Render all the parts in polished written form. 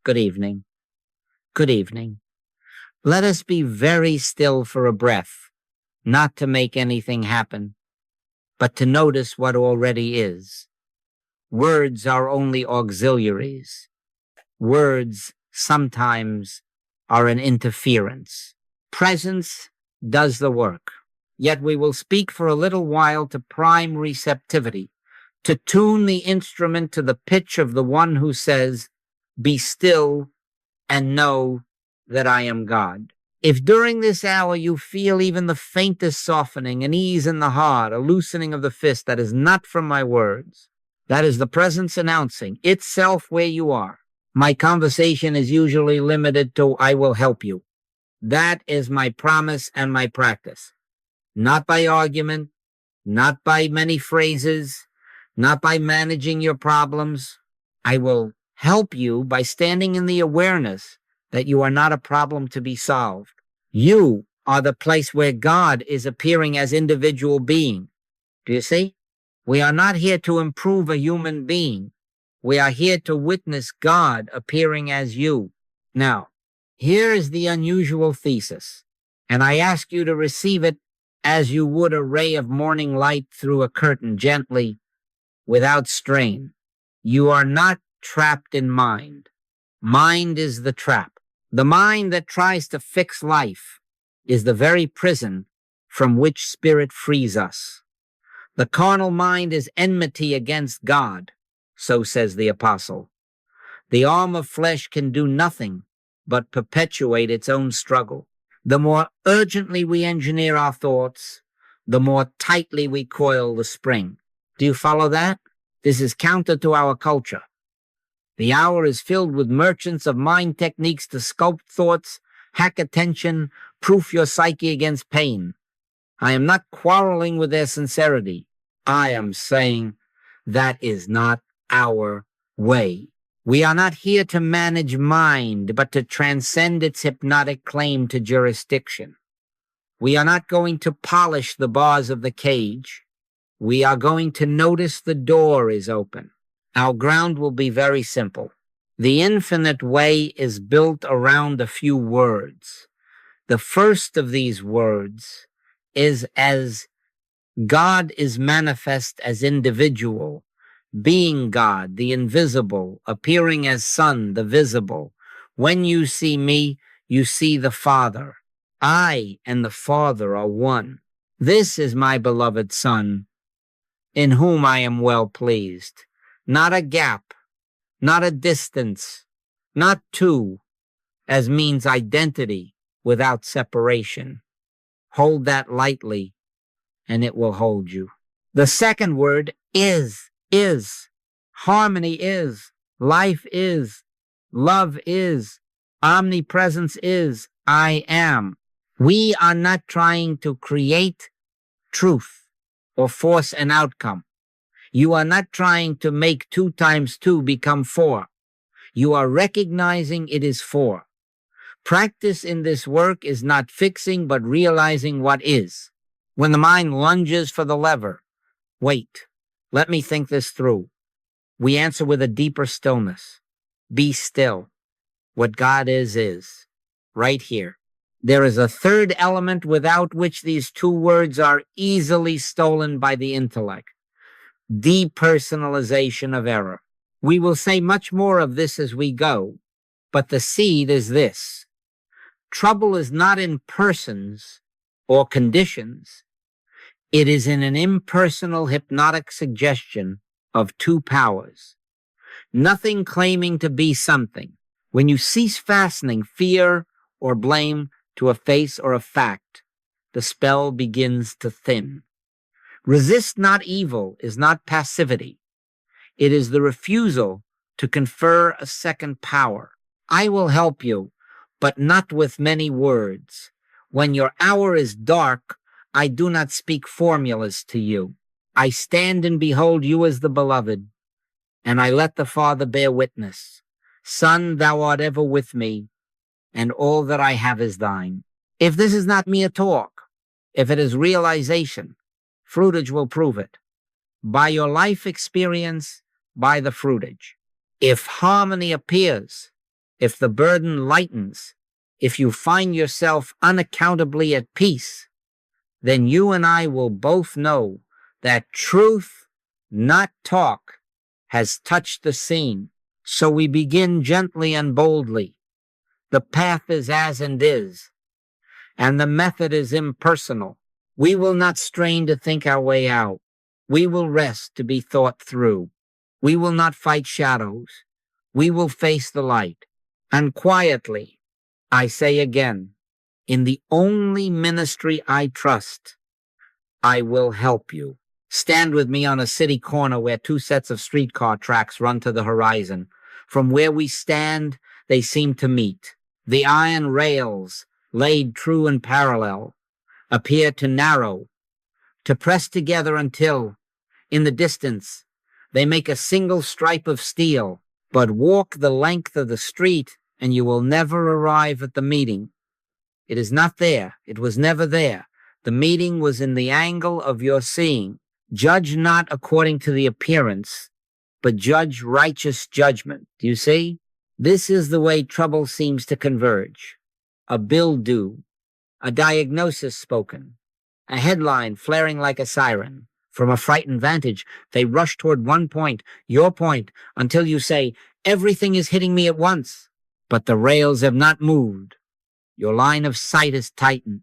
Good evening. Good evening. Let us be very still for a breath, not to make anything happen, but to notice what already is. Words are only auxiliaries. Words sometimes are an interference. Presence does the work. Yet we will speak for a little while to prime receptivity, to tune the instrument to the pitch of the one who says, "Be still and know that I am God." If during this hour you feel even the faintest softening, an ease in the heart, a loosening of the fist, that is not from my words. That is the presence announcing itself where you are. My conversation is usually limited to, "I will help you." That is my promise and my practice. Not by argument, not by many phrases, not by managing your problems. I will help you by standing in the awareness that you are not a problem to be solved. You are the place where God is appearing as individual being. Do you see? We are not here to improve a human being. We are here to witness God appearing as you. Now, here is the unusual thesis, and I ask you to receive it as you would a ray of morning light through a curtain, gently, without strain. You are not trapped in mind. Mind is the trap. The mind that tries to fix life is the very prison from which spirit frees us. The carnal mind is enmity against God, so says the apostle. The arm of flesh can do nothing but perpetuate its own struggle. The more urgently we engineer our thoughts, the more tightly we coil the spring. Do you follow that? This is counter to our culture. The hour is filled with merchants of mind techniques to sculpt thoughts, hack attention, proof your psyche against pain. I am not quarreling with their sincerity. I am saying that is not our way. We are not here to manage mind, but to transcend its hypnotic claim to jurisdiction. We are not going to polish the bars of the cage. We are going to notice the door is open. Our ground will be very simple. The infinite way is built around a few words. The first of these words is as God is manifest as individual, being God, the invisible, appearing as Son, the visible. When you see me, you see the Father. I and the Father are one. This is my beloved Son, in whom I am well pleased. Not a gap, not a distance, not two, as means identity without separation. Hold that lightly, and it will hold you. The second word is. Harmony is. Life is. Love is. Omnipresence is. I am. We are not trying to create truth or force an outcome. You are not trying to make 2 times 2 become 4. You are recognizing it is 4. Practice in this work is not fixing, but realizing what is. When the mind lunges for the lever, wait, let me think this through. We answer with a deeper stillness. Be still. What God is, right here. There is a third element without which these 2 words are easily stolen by the intellect. Depersonalization of error. We will say much more of this as we go, but the seed is this. Trouble is not in persons or conditions. It is in an impersonal hypnotic suggestion of 2 powers. Nothing claiming to be something. When you cease fastening fear or blame to a face or a fact, the spell begins to thin. Resist not evil is not passivity. It is the refusal to confer a second power. I will help you, but not with many words. When your hour is dark, I do not speak formulas to you. I stand and behold you as the beloved, and I let the Father bear witness. Son, thou art ever with me, and all that I have is thine. If this is not mere talk, if it is realization, fruitage will prove it. By your life experience, by the fruitage. If harmony appears, if the burden lightens, if you find yourself unaccountably at peace, then you and I will both know that truth, not talk, has touched the scene. So we begin gently and boldly. The path is as and is, and the method is impersonal. We will not strain to think our way out. We will rest to be thought through. We will not fight shadows. We will face the light. And quietly, I say again, in the only ministry I trust, I will help you. Stand with me on a city corner where two sets of streetcar tracks run to the horizon. From where we stand, they seem to meet. The iron rails, laid true and parallel, appear to narrow, to press together until, in the distance, they make a single stripe of steel. But walk the length of the street, and you will never arrive at the meeting. It is not there. It was never there. The meeting was in the angle of your seeing. Judge not according to the appearance, but judge righteous judgment. Do you see? This is the way trouble seems to converge. A bill due, a diagnosis spoken, a headline flaring like a siren. From a frightened vantage, they rush toward one point, your point, until you say, everything is hitting me at once. But the rails have not moved. Your line of sight is tightened.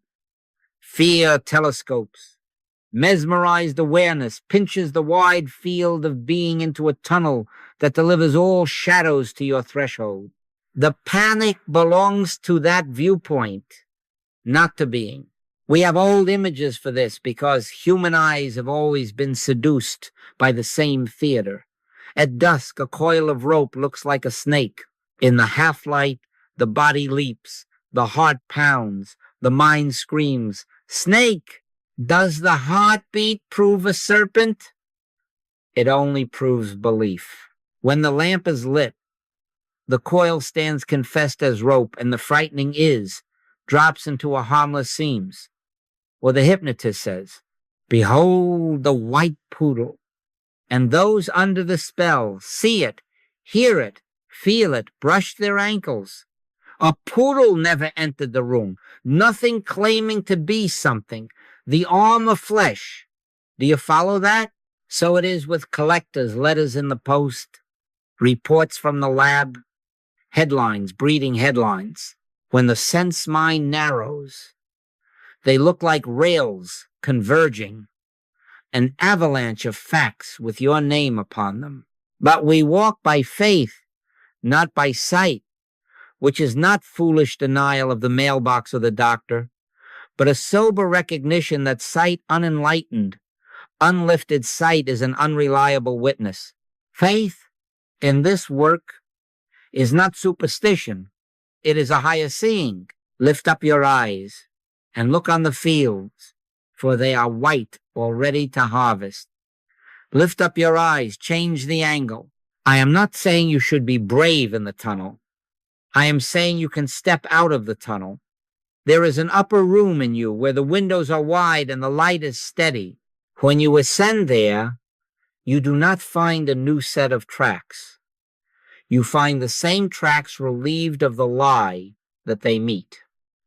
Fear telescopes. Mesmerized awareness pinches the wide field of being into a tunnel that delivers all shadows to your threshold. The panic belongs to that viewpoint, not to being. We have old images for this because human eyes have always been seduced by the same theater. At dusk, a coil of rope looks like a snake. In the half-light, the body leaps, the heart pounds, the mind screams, "Snake! Does the heartbeat prove a serpent?" It only proves belief. When the lamp is lit, the coil stands confessed as rope, and the frightening drops into a harmless seems. Or the hypnotist says, "Behold the white poodle." And those under the spell see it, hear it, feel it, brush their ankles. A poodle never entered the room, nothing claiming to be something, the arm of flesh. Do you follow that? So it is with collectors, letters in the post, reports from the lab, headlines breeding headlines. When the sense mind narrows, they look like rails converging, an avalanche of facts with your name upon them. But we walk by faith, not by sight, which is not foolish denial of the mailbox or the doctor, but a sober recognition that sight unenlightened, unlifted sight is an unreliable witness. Faith in this work is not superstition. It is a higher seeing. Lift up your eyes and look on the fields, for they are white already to harvest. Lift up your eyes, change the angle. I am not saying you should be brave in the tunnel. I am saying you can step out of the tunnel. There is an upper room in you where the windows are wide and the light is steady. When you ascend there, you do not find a new set of tracks. You find the same tracks relieved of the lie that they meet.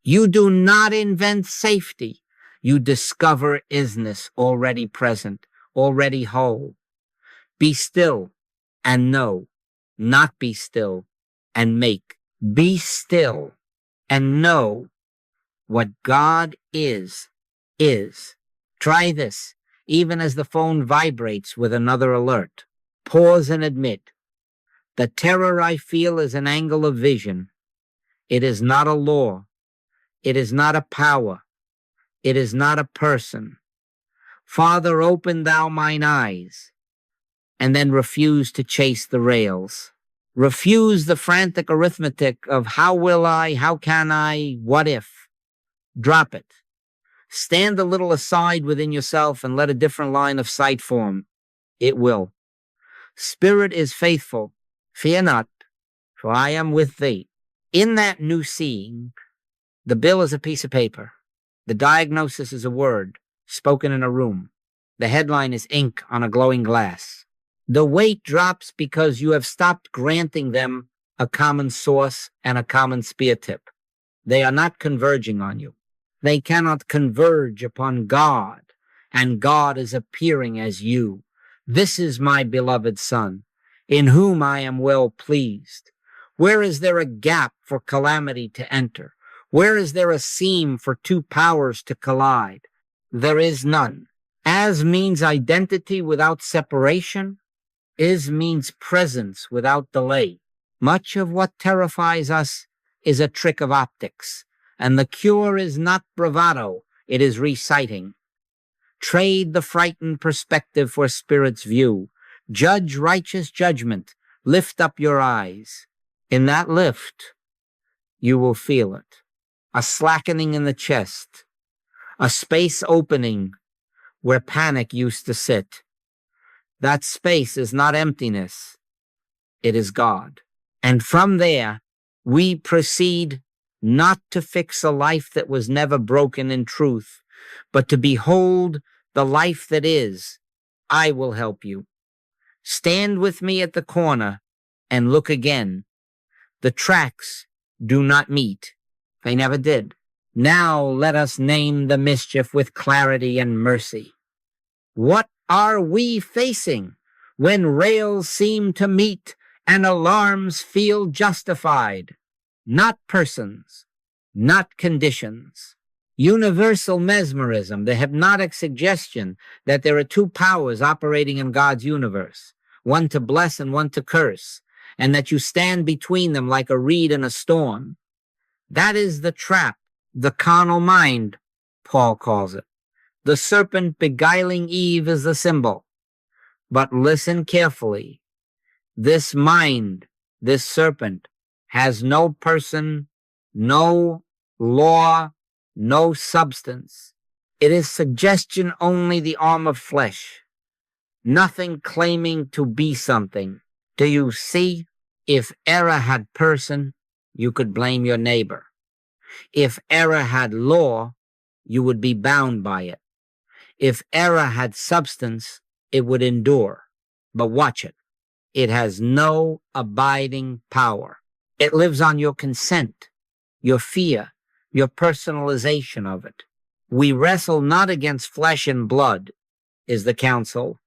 You do not invent safety. You discover isness already present, already whole. Be still and know, not be still and make. Be still and know what God is. Try this, even as the phone vibrates with another alert. Pause and admit, the terror I feel is an angle of vision. It is not a law. It is not a power. It is not a person. Father, open thou mine eyes, and then refuse to chase the rails. Refuse the frantic arithmetic of how will I, how can I, what if. Drop it. Stand a little aside within yourself and let a different line of sight form. It will. Spirit is faithful. Fear not, for I am with thee. In that new seeing, the bill is a piece of paper. The diagnosis is a word spoken in a room. The headline is ink on a glowing glass. The weight drops because you have stopped granting them a common source, and a common spear tip. They are not converging on you. They cannot converge upon God, and God is appearing as you. This is my beloved Son, in whom I am well pleased. Where is there a gap for calamity to enter? Where is there a seam for two powers to collide? There is none. As means identity without separation. Is means presence without delay. Much of what terrifies us is a trick of optics, and the cure is not bravado, it is reciting. Trade the frightened perspective for spirit's view. Judge righteous judgment. Lift up your eyes. In that lift, you will feel it. A slackening in the chest. A space opening where panic used to sit. That space is not emptiness. It is God. And from there, we proceed not to fix a life that was never broken in truth, but to behold the life that is. I will help you. Stand with me at the corner and look again. The tracks do not meet. They never did. Now let us name the mischief with clarity and mercy. What are we facing when rails seem to meet and alarms feel justified? Not persons, not conditions. Universal mesmerism, the hypnotic suggestion that there are two powers operating in God's universe, one to bless and one to curse, and that you stand between them like a reed in a storm. That is the trap, the carnal mind, Paul calls it. The serpent beguiling Eve is the symbol. But listen carefully. This mind, this serpent, has no person, no law, no substance. It is suggestion only, the arm of flesh. Nothing claiming to be something. Do you see? If error had person, you could blame your neighbor. If error had law, you would be bound by it. If error had substance, it would endure. But watch it. It has no abiding power. It lives on your consent, your fear, your personalization of it. We wrestle not against flesh and blood, is the counsel,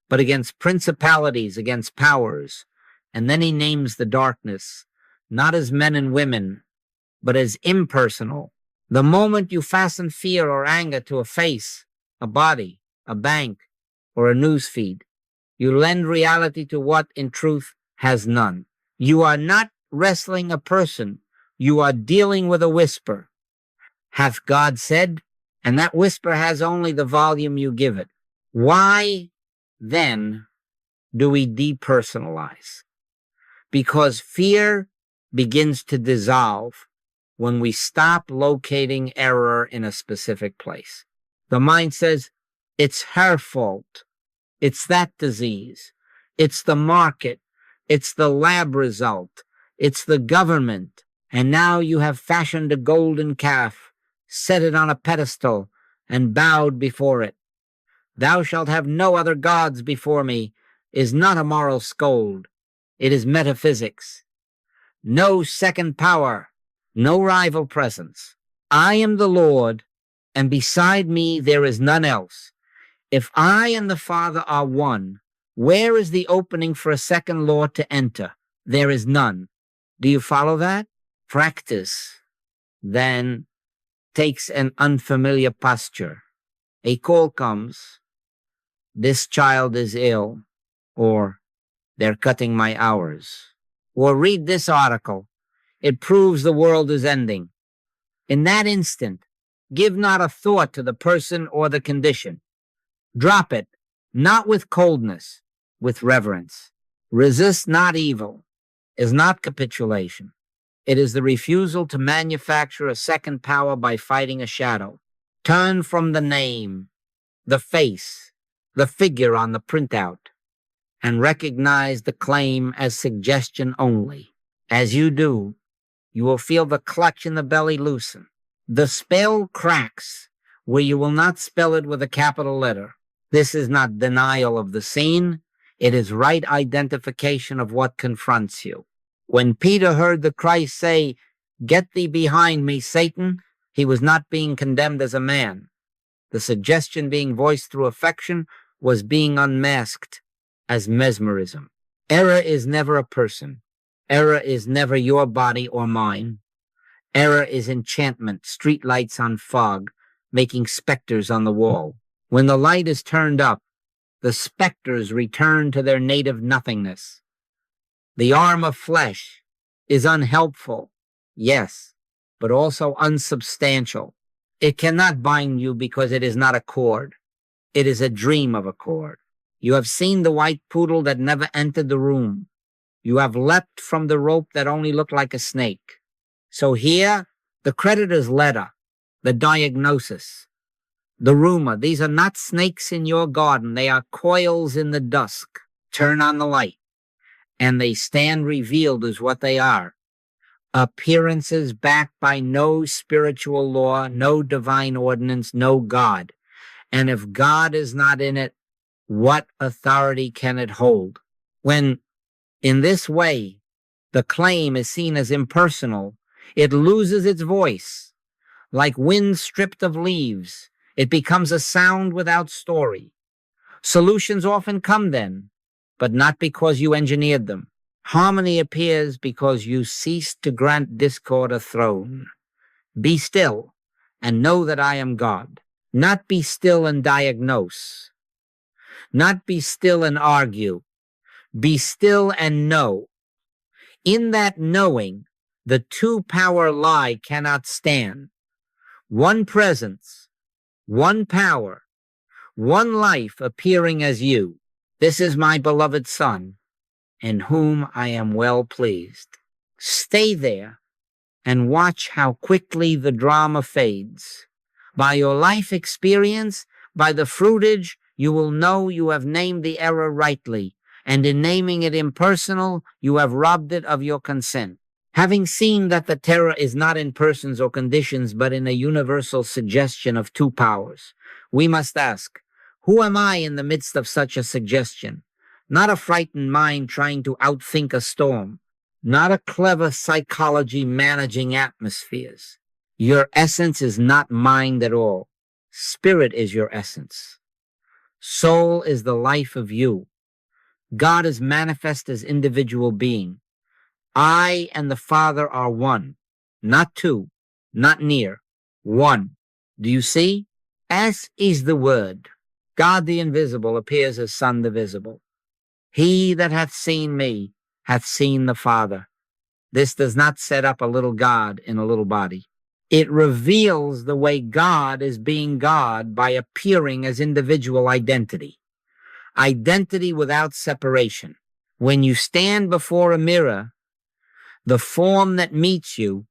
but against principalities, against powers. And then he names the darkness, not as men and women, but as impersonal. The moment you fasten fear or anger to a face, a body, a bank, or a news feed, you lend reality to what, in truth, has none. You are not wrestling a person. You are dealing with a whisper. Hath God said? And that whisper has only the volume you give it. Why, then, do we depersonalize? Because fear begins to dissolve when we stop locating error in a specific place. The mind says, it's her fault. It's that disease. It's the market. It's the lab result. It's the government. And now you have fashioned a golden calf, set it on a pedestal, and bowed before it. Thou shalt have no other gods before me is not a moral scold. It is metaphysics. No second power, no rival presence. I am the Lord, and beside me there is none else. If I and the Father are one, where is the opening for a second Lord to enter? There is none. Do you follow that? Practice then takes an unfamiliar posture. A call comes. This child is ill, or they're cutting my hours. Or read this article. It proves the world is ending. In that instant, give not a thought to the person or the condition. Drop it, not with coldness, with reverence. Resist not evil is not capitulation. It is the refusal to manufacture a second power by fighting a shadow. Turn from the name, the face, the figure on the printout, and recognize the claim as suggestion only. As you do, you will feel the clutch in the belly loosen. The spell cracks where you will not spell it with a capital letter. This is not denial of the scene. It is right identification of what confronts you. When Peter heard the Christ say, "Get thee behind me, Satan," he was not being condemned as a man. The suggestion being voiced through affection was being unmasked as mesmerism. Error is never a person. Error is never your body or mine. Error is enchantment, streetlights on fog, making specters on the wall. When the light is turned up, the specters return to their native nothingness. The arm of flesh is unhelpful, yes, but also unsubstantial. It cannot bind you because it is not a cord. It is a dream of a cord. You have seen the white poodle that never entered the room. You have leapt from the rope that only looked like a snake. So here, the creditor's letter, the diagnosis, the rumor, these are not snakes in your garden. They are coils in the dusk. Turn on the light, and they stand revealed as what they are. Appearances backed by no spiritual law, no divine ordinance, no God. And if God is not in it, what authority can it hold? When, in this way, the claim is seen as impersonal, it loses its voice. Like wind stripped of leaves, it becomes a sound without story. Solutions often come then, but not because you engineered them. Harmony appears because you ceased to grant discord a throne. Be still and know that I am God. Not be still and diagnose. Not be still and argue. Be still and know. In that knowing, the two-power lie cannot stand. One presence, one power, one life appearing as you. This is my beloved Son, in whom I am well pleased. Stay there and watch how quickly the drama fades. By your life experience, by the fruitage, you will know you have named the error rightly, and in naming it impersonal, you have robbed it of your consent. Having seen that the terror is not in persons or conditions, but in a universal suggestion of two powers, we must ask, who am I in the midst of such a suggestion? Not a frightened mind trying to outthink a storm, not a clever psychology managing atmospheres. Your essence is not mind at all. Spirit is your essence. Soul is the life of you. God is manifest as individual being. I and the Father are one, not two, not near, one. Do you see? S is the Word. God the invisible appears as Son the visible. He that hath seen me hath seen the Father. This does not set up a little God in a little body. It reveals the way God is being God by appearing as individual identity. Identity without separation. When you stand before a mirror, the form that meets you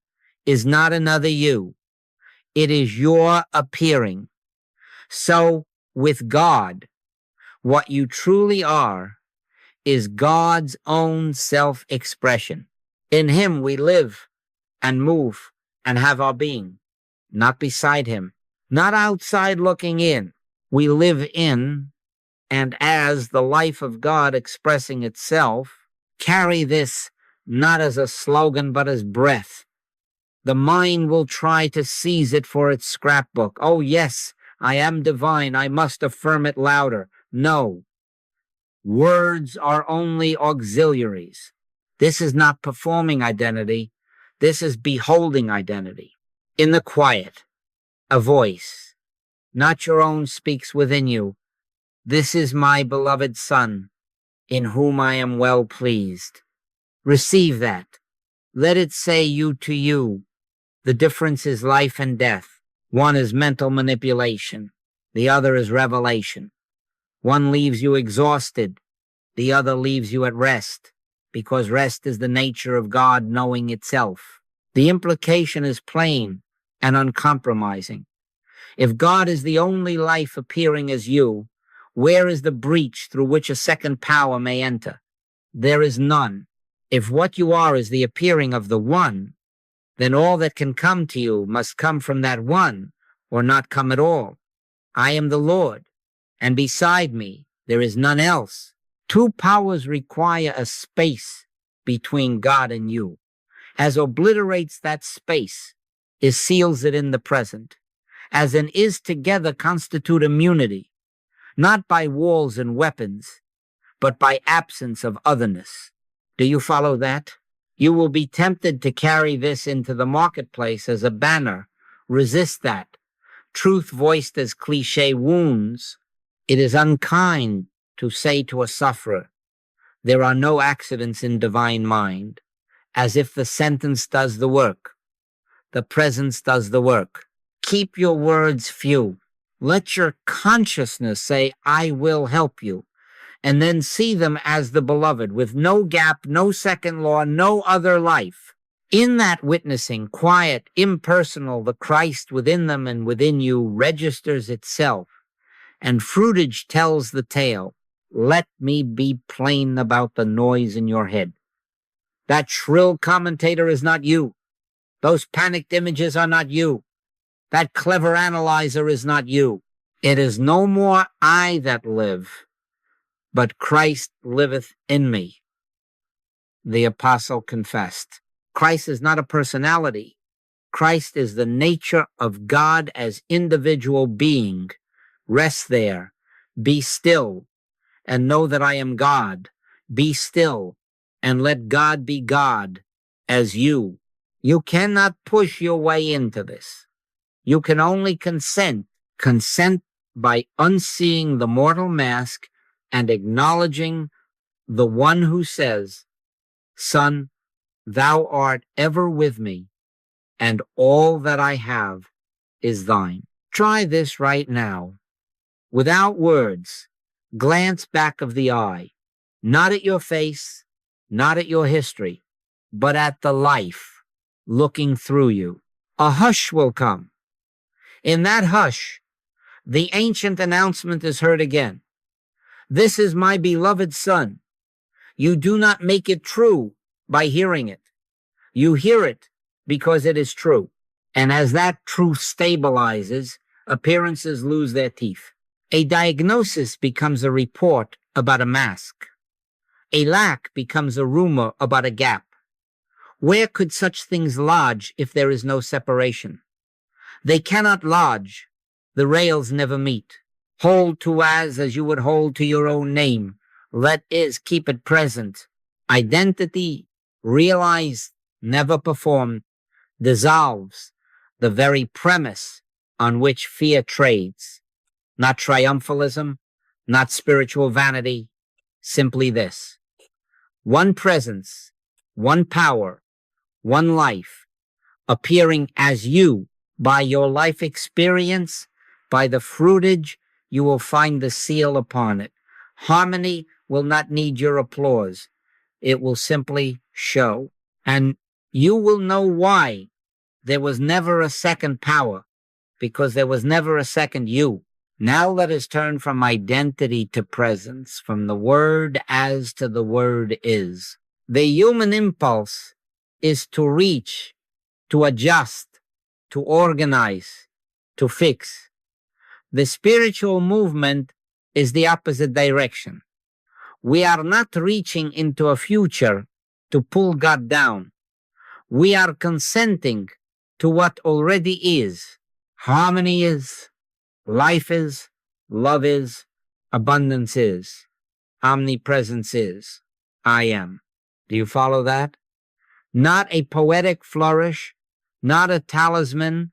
is not another you. It is your appearing. So, with God, what you truly are is God's own self-expression. In Him we live and move and have our being, not beside Him, not outside looking in. We live in and as the life of God expressing itself. Carry this not as a slogan, but as breath. The mind will try to seize it for its scrapbook. Oh, yes, I am divine. I must affirm it louder. No. Words are only auxiliaries. This is not performing identity. This is beholding identity. In the quiet, a voice, not your own, speaks within you. This is my beloved Son, in whom I am well pleased. Receive that. Let it say you to you. The difference is life and death. One is mental manipulation. The other is revelation. One leaves you exhausted. The other leaves you at rest, because rest is the nature of God knowing itself. The implication is plain and uncompromising. If God is the only life appearing as you, where is the breach through which a second power may enter? There is none. If what you are is the appearing of the One, then all that can come to you must come from that One, or not come at all. I am the Lord, and beside me there is none else. Two powers require a space between God and you, as obliterates that space, is seals it in the present, as an is together constitute immunity, not by walls and weapons, but by absence of otherness. Do you follow that? You will be tempted to carry this into the marketplace as a banner. Resist that. Truth voiced as cliche wounds. It is unkind to say to a sufferer, there are no accidents in divine mind, as if the sentence does the work. The presence does the work. Keep your words few. Let your consciousness say, I will help you, and then see them as the beloved, with no gap, no second law, no other life. In that witnessing, quiet, impersonal, the Christ within them and within you registers itself, and fruitage tells the tale. Let me be plain about the noise in your head. That shrill commentator is not you. Those panicked images are not you. That clever analyzer is not you. It is no more I that live, but Christ liveth in me. The apostle confessed. Christ is not a personality. Christ is the nature of God as individual being. Rest there. Be still and know that I am God. Be still and let God be God as you. You cannot push your way into this. You can only consent. Consent by unseeing the mortal mask and acknowledging the one who says, Son, thou art ever with me, and all that I have is thine. Try this right now. Without words, glance back of the eye, not at your face, not at your history, but at the life looking through you. A hush will come. In that hush, the ancient announcement is heard again. This is my beloved Son. You do not make it true by hearing it. You hear it because it is true. And as that truth stabilizes, appearances lose their teeth. A diagnosis becomes a report about a mask. A lack becomes a rumor about a gap. Where could such things lodge if there is no separation? They cannot lodge. The rails never meet. Hold to as you would hold to your own name. Let is, keep it present. Identity, realized, never performed, dissolves the very premise on which fear trades. Not triumphalism, not spiritual vanity, simply this. One presence, one power, one life, appearing as you by your life experience, by the fruitage, you will find the seal upon it. Harmony will not need your applause. It will simply show. And you will know why there was never a second power, because there was never a second you. Now let us turn from identity to presence, from the word as to the word is. The human impulse is to reach, to adjust, to organize, to fix. The spiritual movement is the opposite direction. We are not reaching into a future to pull God down. We are consenting to what already is. Harmony is, life is, love is, abundance is, omnipresence is, I am. Do you follow that? Not a poetic flourish, not a talisman,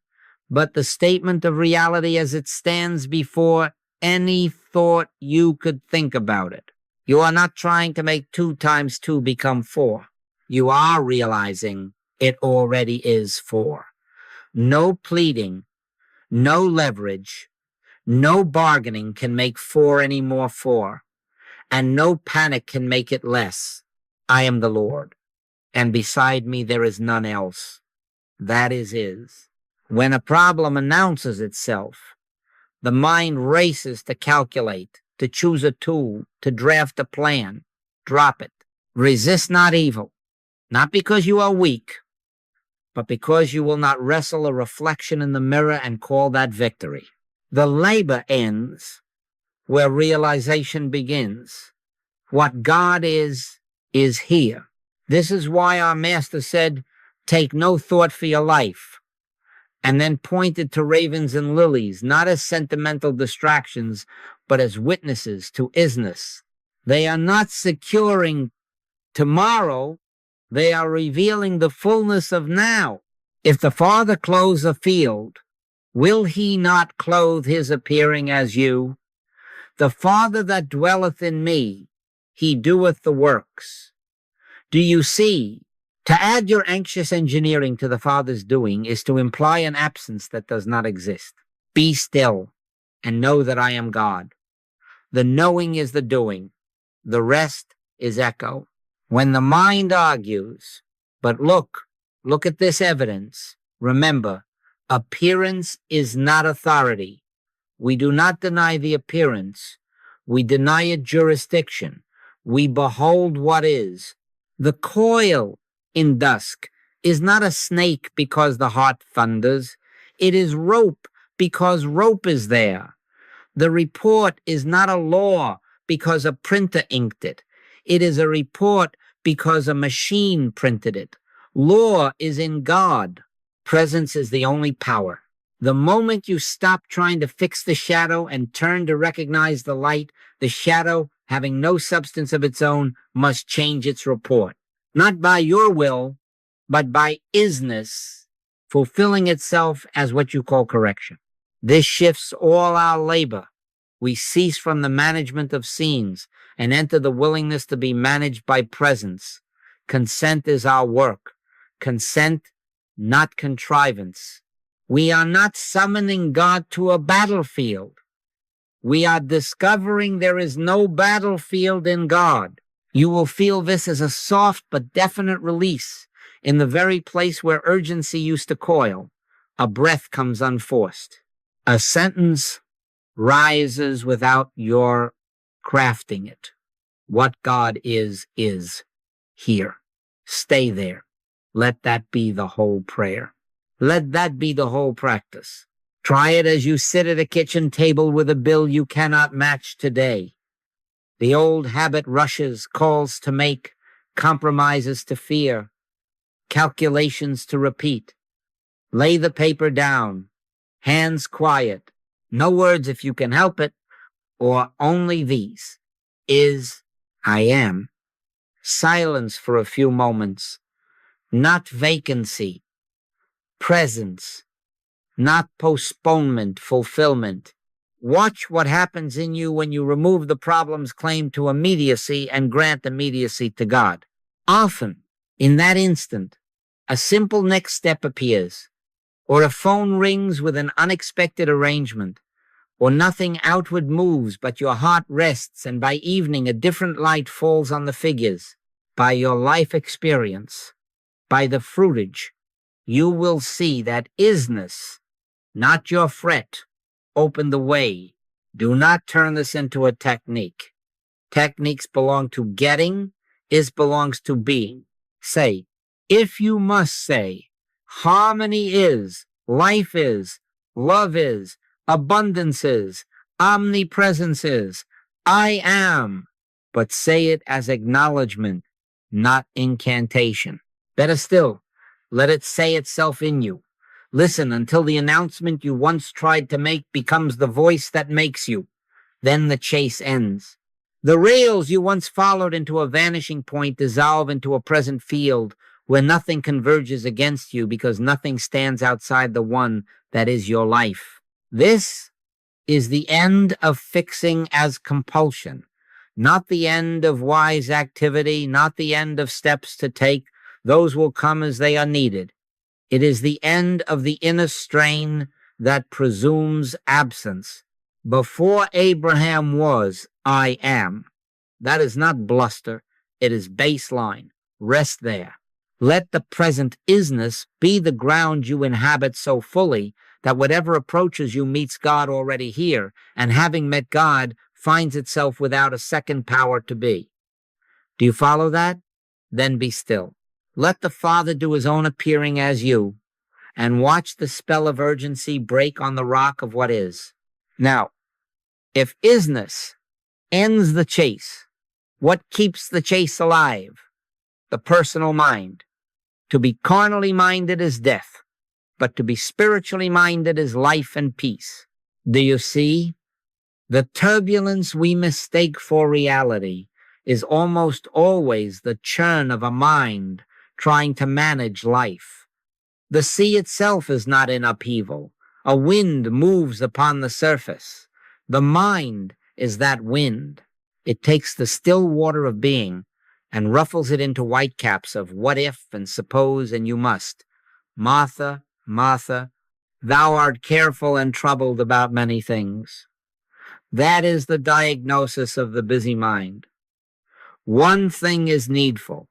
but the statement of reality as it stands before any thought you could think about it. You are not trying to make 2 times 2 become 4. You are realizing it already is 4. No pleading, no leverage, no bargaining can make 4 any more 4, and no panic can make it less. I am the Lord, and beside me there is none else. That is. When a problem announces itself, the mind races to calculate, to choose a tool, to draft a plan. Drop it. Resist not evil, not because you are weak, but because you will not wrestle a reflection in the mirror and call that victory. The labor ends where realization begins. What God is here. This is why our master said, take no thought for your life, and then pointed to ravens and lilies, not as sentimental distractions, but as witnesses to isness. They are not securing tomorrow, they are revealing the fullness of now. If the Father clothes a field, will he not clothe his appearing as you? The Father that dwelleth in me, he doeth the works. Do you see? To add your anxious engineering to the Father's doing is to imply an absence that does not exist. Be still and know that I am God. The knowing is the doing. The rest is echo. When the mind argues, but look at this evidence. Remember, appearance is not authority. We do not deny the appearance. We deny it jurisdiction. We behold what is. The coil in dusk is not a snake because the heart thunders. It is rope because rope is there. The report is not a law because a printer inked it. It is a report because a machine printed it. Law is in God. Presence is the only power. The moment you stop trying to fix the shadow and turn to recognize the light, the shadow, having no substance of its own, must change its report. Not by your will, but by isness, fulfilling itself as what you call correction. This shifts all our labor. We cease from the management of scenes and enter the willingness to be managed by presence. Consent is our work. Consent, not contrivance. We are not summoning God to a battlefield. We are discovering there is no battlefield in God. You will feel this as a soft but definite release in the very place where urgency used to coil. A breath comes unforced. A sentence rises without your crafting it. What God is here. Stay there. Let that be the whole prayer. Let that be the whole practice. Try it as you sit at a kitchen table with a bill you cannot match today. The old habit rushes, calls to make, compromises to fear, calculations to repeat. Lay the paper down, hands quiet, no words if you can help it, or only these. I am. Silence for a few moments, not vacancy. Presence, not postponement, fulfillment. Watch what happens in you when you remove the problem's claim to immediacy and grant immediacy to God. Often, in that instant, a simple next step appears, or a phone rings with an unexpected arrangement, or nothing outward moves but your heart rests, and by evening a different light falls on the figures. By your life experience, by the fruitage, you will see that isness, not your fret, open the way. Do not turn this into a technique. Techniques belong to getting, is belongs to being. Say, if you must say, harmony is, life is, love is, abundance is, omnipresence is, I am, but say it as acknowledgement, not incantation. Better still, let it say itself in you. Listen until the announcement you once tried to make becomes the voice that makes you. Then the chase ends. The rails you once followed into a vanishing point dissolve into a present field where nothing converges against you because nothing stands outside the one that is your life. This is the end of fixing as compulsion, not the end of wise activity, not the end of steps to take. Those will come as they are needed. It is the end of the inner strain that presumes absence. Before Abraham was, I am. That is not bluster. It is baseline. Rest there. Let the present isness be the ground you inhabit so fully that whatever approaches you meets God already here, and having met God, finds itself without a second power to be. Do you follow that? Then be still. Let the Father do his own appearing as you, and watch the spell of urgency break on the rock of what is. Now, if isness ends the chase, what keeps the chase alive? the personal mind. To be carnally minded is death, but to be spiritually minded is life and peace. Do you see? The turbulence we mistake for reality is almost always the churn of a mind trying to manage life. The sea itself is not in upheaval. A wind moves upon the surface. The mind is that wind. It takes the still water of being and ruffles it into whitecaps of what if and suppose and you must. Martha, Martha, thou art careful and troubled about many things. That is the diagnosis of the busy mind. One thing is needful: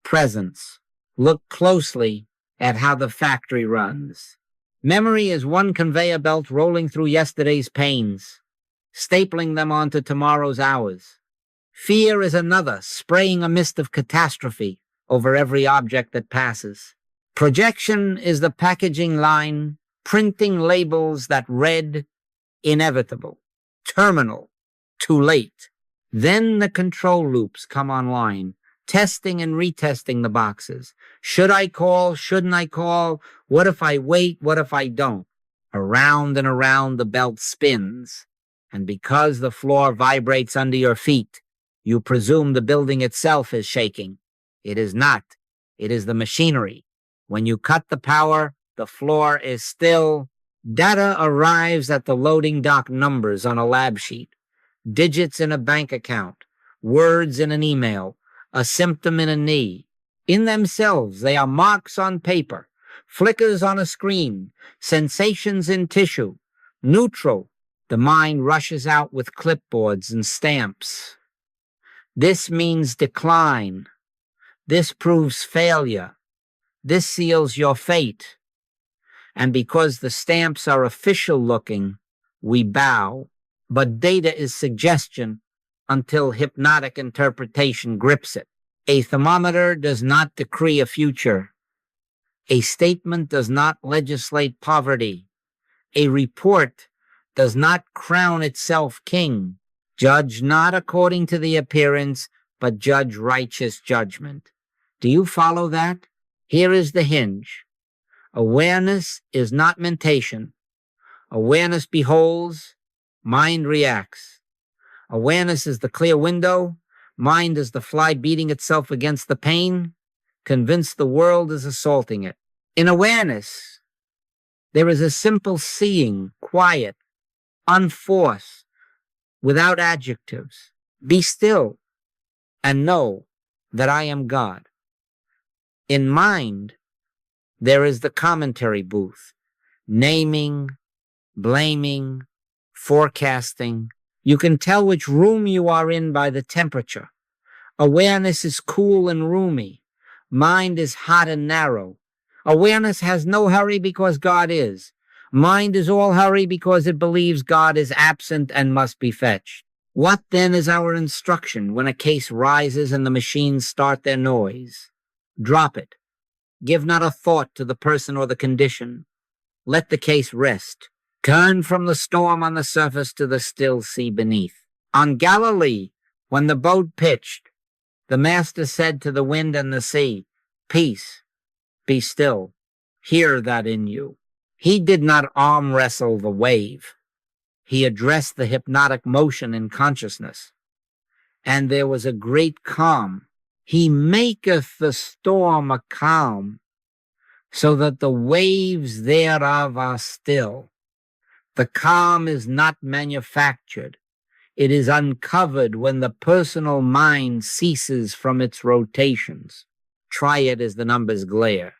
presence. Look closely at how the factory runs. Memory is one conveyor belt rolling through yesterday's pains, stapling them onto tomorrow's hours. Fear is another, spraying a mist of catastrophe over every object that passes. Projection is the packaging line, printing labels that read inevitable, terminal, too late. Then the control loops come online, testing and retesting the boxes. Should I call? Shouldn't I call? What if I wait? What if I don't? Around and around the belt spins, and because the floor vibrates under your feet, you presume the building itself is shaking. It is not. It is the machinery. When you cut the power, the floor is still. Data arrives at the loading dock numbers on a lab sheet, digits in a bank account, words in an email, a symptom in a knee. In themselves, they are marks on paper, flickers on a screen, sensations in tissue. Neutral, the mind rushes out with clipboards and stamps. This means decline. This proves failure. This seals your fate. And because the stamps are official looking, we bow. But data is suggestion until hypnotic interpretation grips it. A thermometer does not decree a future. A statement does not legislate poverty. A report does not crown itself king. Judge not according to the appearance, but judge righteous judgment. Do you follow that? Here is the hinge. Awareness is not mentation. Awareness beholds, mind reacts. Awareness is the clear window. Mind is the fly beating itself against the pane, convinced the world is assaulting it. In awareness, there is a simple seeing, quiet, unforced, without adjectives. Be still and know that I am God. In mind, there is the commentary booth, naming, blaming, forecasting. You can tell which room you are in by the temperature. Awareness is cool and roomy. Mind is hot and narrow. Awareness has no hurry because God is. Mind is all hurry because it believes God is absent and must be fetched. What then is our instruction when a case rises and the machines start their noise? Drop it. Give not a thought to the person or the condition. Let the case rest. Turn from the storm on the surface to the still sea beneath. On Galilee, when the boat pitched, the master said to the wind and the sea, "Peace, be still. Hear that in you." He did not arm wrestle the wave. He addressed the hypnotic motion in consciousness. And there was a great calm. He maketh the storm a calm, so that the waves thereof are still. The calm is not manufactured. It is uncovered when the personal mind ceases from its rotations. Try it as the numbers glare.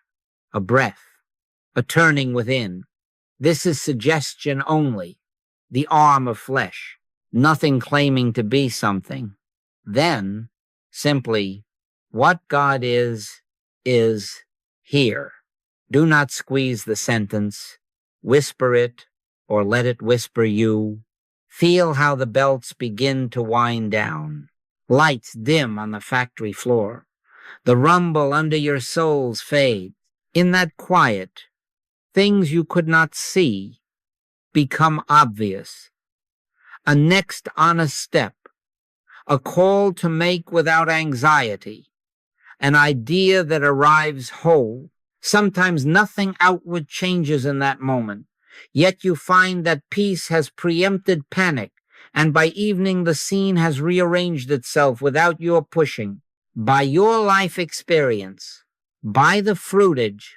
A breath, a turning within. This is suggestion only, the arm of flesh, nothing claiming to be something. Then, simply, what God is here. Do not squeeze the sentence, whisper it, or let it whisper you. Feel how the belts begin to wind down. Lights dim on the factory floor. The rumble under your soles fades. In that quiet, things you could not see become obvious. A next honest step, a call to make without anxiety, an idea that arrives whole. Sometimes nothing outward changes in that moment, yet you find that peace has preempted panic, and by evening the scene has rearranged itself without your pushing. By your life experience, by the fruitage,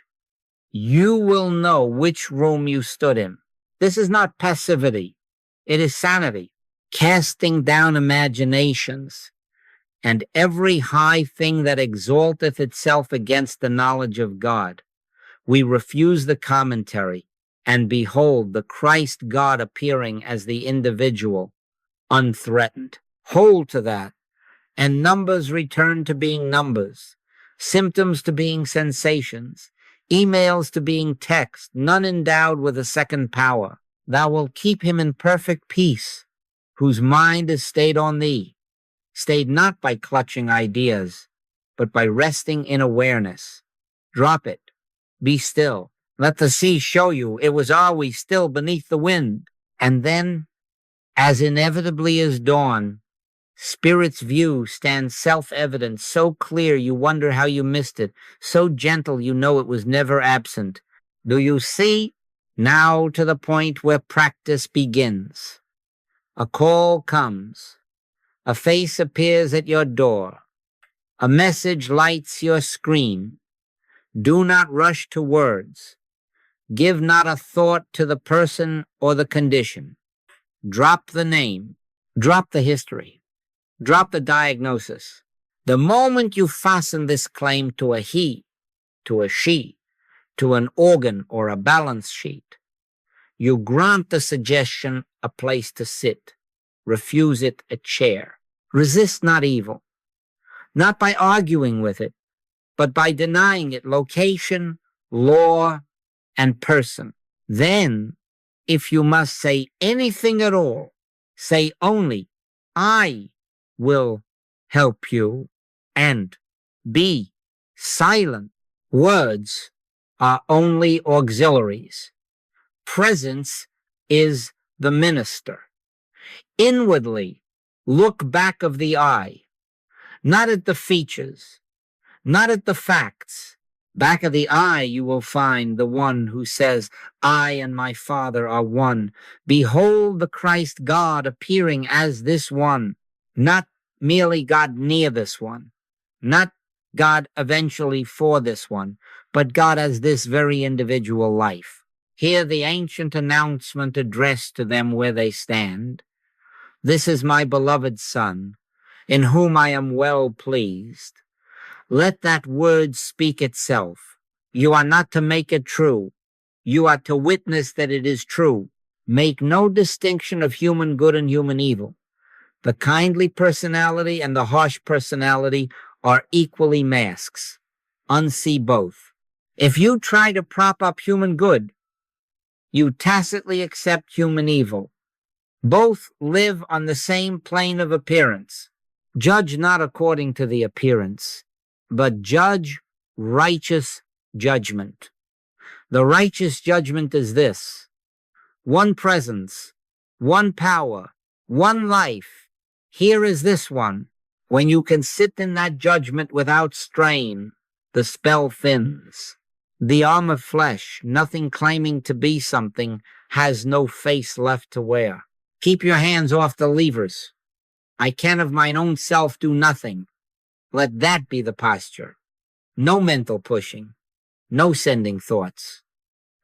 you will know which room you stood in. This is not passivity. It is sanity, casting down imaginations and every high thing that exalteth itself against the knowledge of God. We refuse the commentary, and behold the Christ God appearing as the individual, unthreatened. Hold to that, and numbers return to being numbers, symptoms to being sensations, emails to being text, none endowed with a second power. Thou wilt keep him in perfect peace, whose mind is stayed on thee, stayed not by clutching ideas, but by resting in awareness. Drop it. Be still. Let the sea show you it was always still beneath the wind. And then, as inevitably as dawn, Spirit's view stands self-evident, so clear you wonder how you missed it, so gentle you know it was never absent. Do you see? Now to the point where practice begins. A call comes. A face appears at your door. A message lights your screen. Do not rush to words. Give not a thought to the person or the condition. Drop the name. Drop the history. Drop the diagnosis. The moment you fasten this claim to a he, to a she, to an organ or a balance sheet, you grant the suggestion a place to sit. Refuse it a chair. Resist not evil, not by arguing with it, but by denying it location, law, and person. Then, if you must say anything at all, say only, I will help you, and be silent. Words are only auxiliaries. Presence is the minister. Inwardly, look back of the eye, not at the features, not at the facts. Back of the eye you will find the one who says, I and my Father are one. Behold the Christ God appearing as this one, not merely God near this one, not God eventually for this one, but God as this very individual life. Hear the ancient announcement addressed to them where they stand. This is my beloved Son, in whom I am well pleased. Let that word speak itself. You are not to make it true. You are to witness that it is true. Make no distinction of human good and human evil. The kindly personality and the harsh personality are equally masks. Unsee both. If you try to prop up human good, you tacitly accept human evil. Both live on the same plane of appearance. Judge not according to the appearance, but judge righteous judgment. The righteous judgment is this: one presence, one power, one life. Here is this one. When you can sit in that judgment without strain, the spell thins. The arm of flesh, nothing claiming to be something, has no face left to wear. Keep your hands off the levers. I can of mine own self do nothing. Let that be the posture. No mental pushing. No sending thoughts.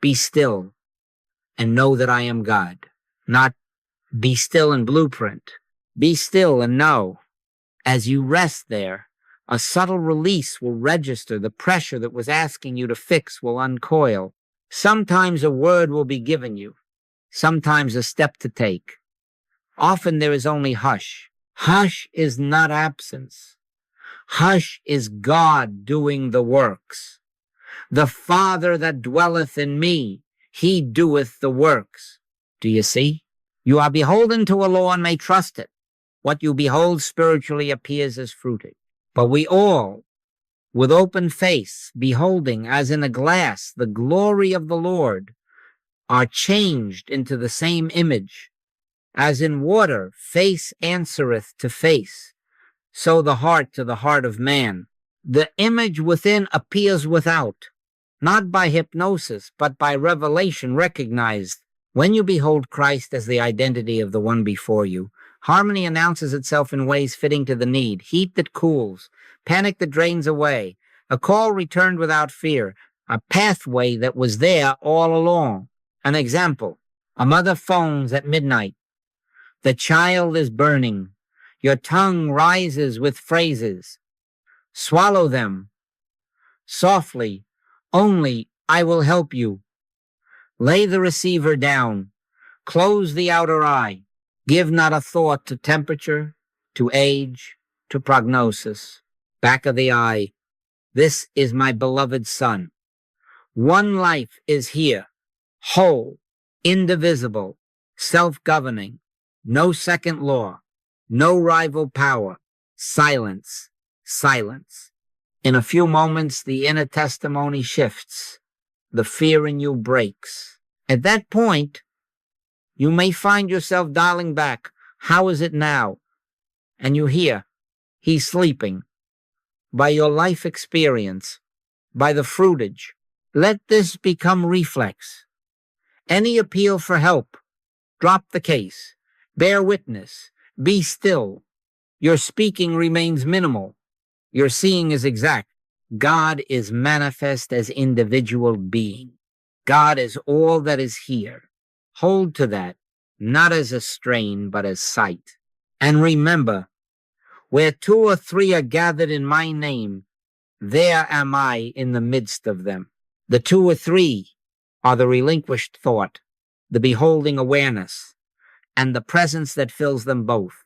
Be still and know that I am God. Not be still in blueprint. Be still and know. As you rest there, a subtle release will register. The pressure that was asking you to fix will uncoil. Sometimes a word will be given you. Sometimes a step to take. Often there is only hush. Hush is not absence. Hush is God doing the works. The Father that dwelleth in me, he doeth the works. Do you see? You are beholden to a law and may trust it. What you behold spiritually appears as fruited. But we all, with open face, beholding as in a glass the glory of the Lord, are changed into the same image. As in water, face answereth to face, so the heart to the heart of man. The image within appears without, not by hypnosis, but by revelation recognized. When you behold Christ as the identity of the one before you, harmony announces itself in ways fitting to the need, heat that cools, panic that drains away, a call returned without fear, a pathway that was there all along. An example, a mother phones at midnight. The child is burning. Your tongue rises with phrases. Swallow them. Softly, only I will help you. Lay the receiver down. Close the outer eye. Give not a thought to temperature, to age, to prognosis. Back of the eye. This is my beloved son. One life is here, whole, indivisible, self-governing, no second law, no rival power, silence, silence. In a few moments, the inner testimony shifts. The fear in you breaks. At that point, you may find yourself dialing back. How is it now? And you hear, he's sleeping. By your life experience, by the fruitage, let this become reflex. Any appeal for help, drop the case. Bear witness. Be still. Your speaking remains minimal. Your seeing is exact. God is manifest as individual being. God is all that is here. Hold to that, not as a strain, but as sight. And remember, where two or three are gathered in my name, there am I in the midst of them. The two or three are the relinquished thought, the beholding awareness, and the presence that fills them both.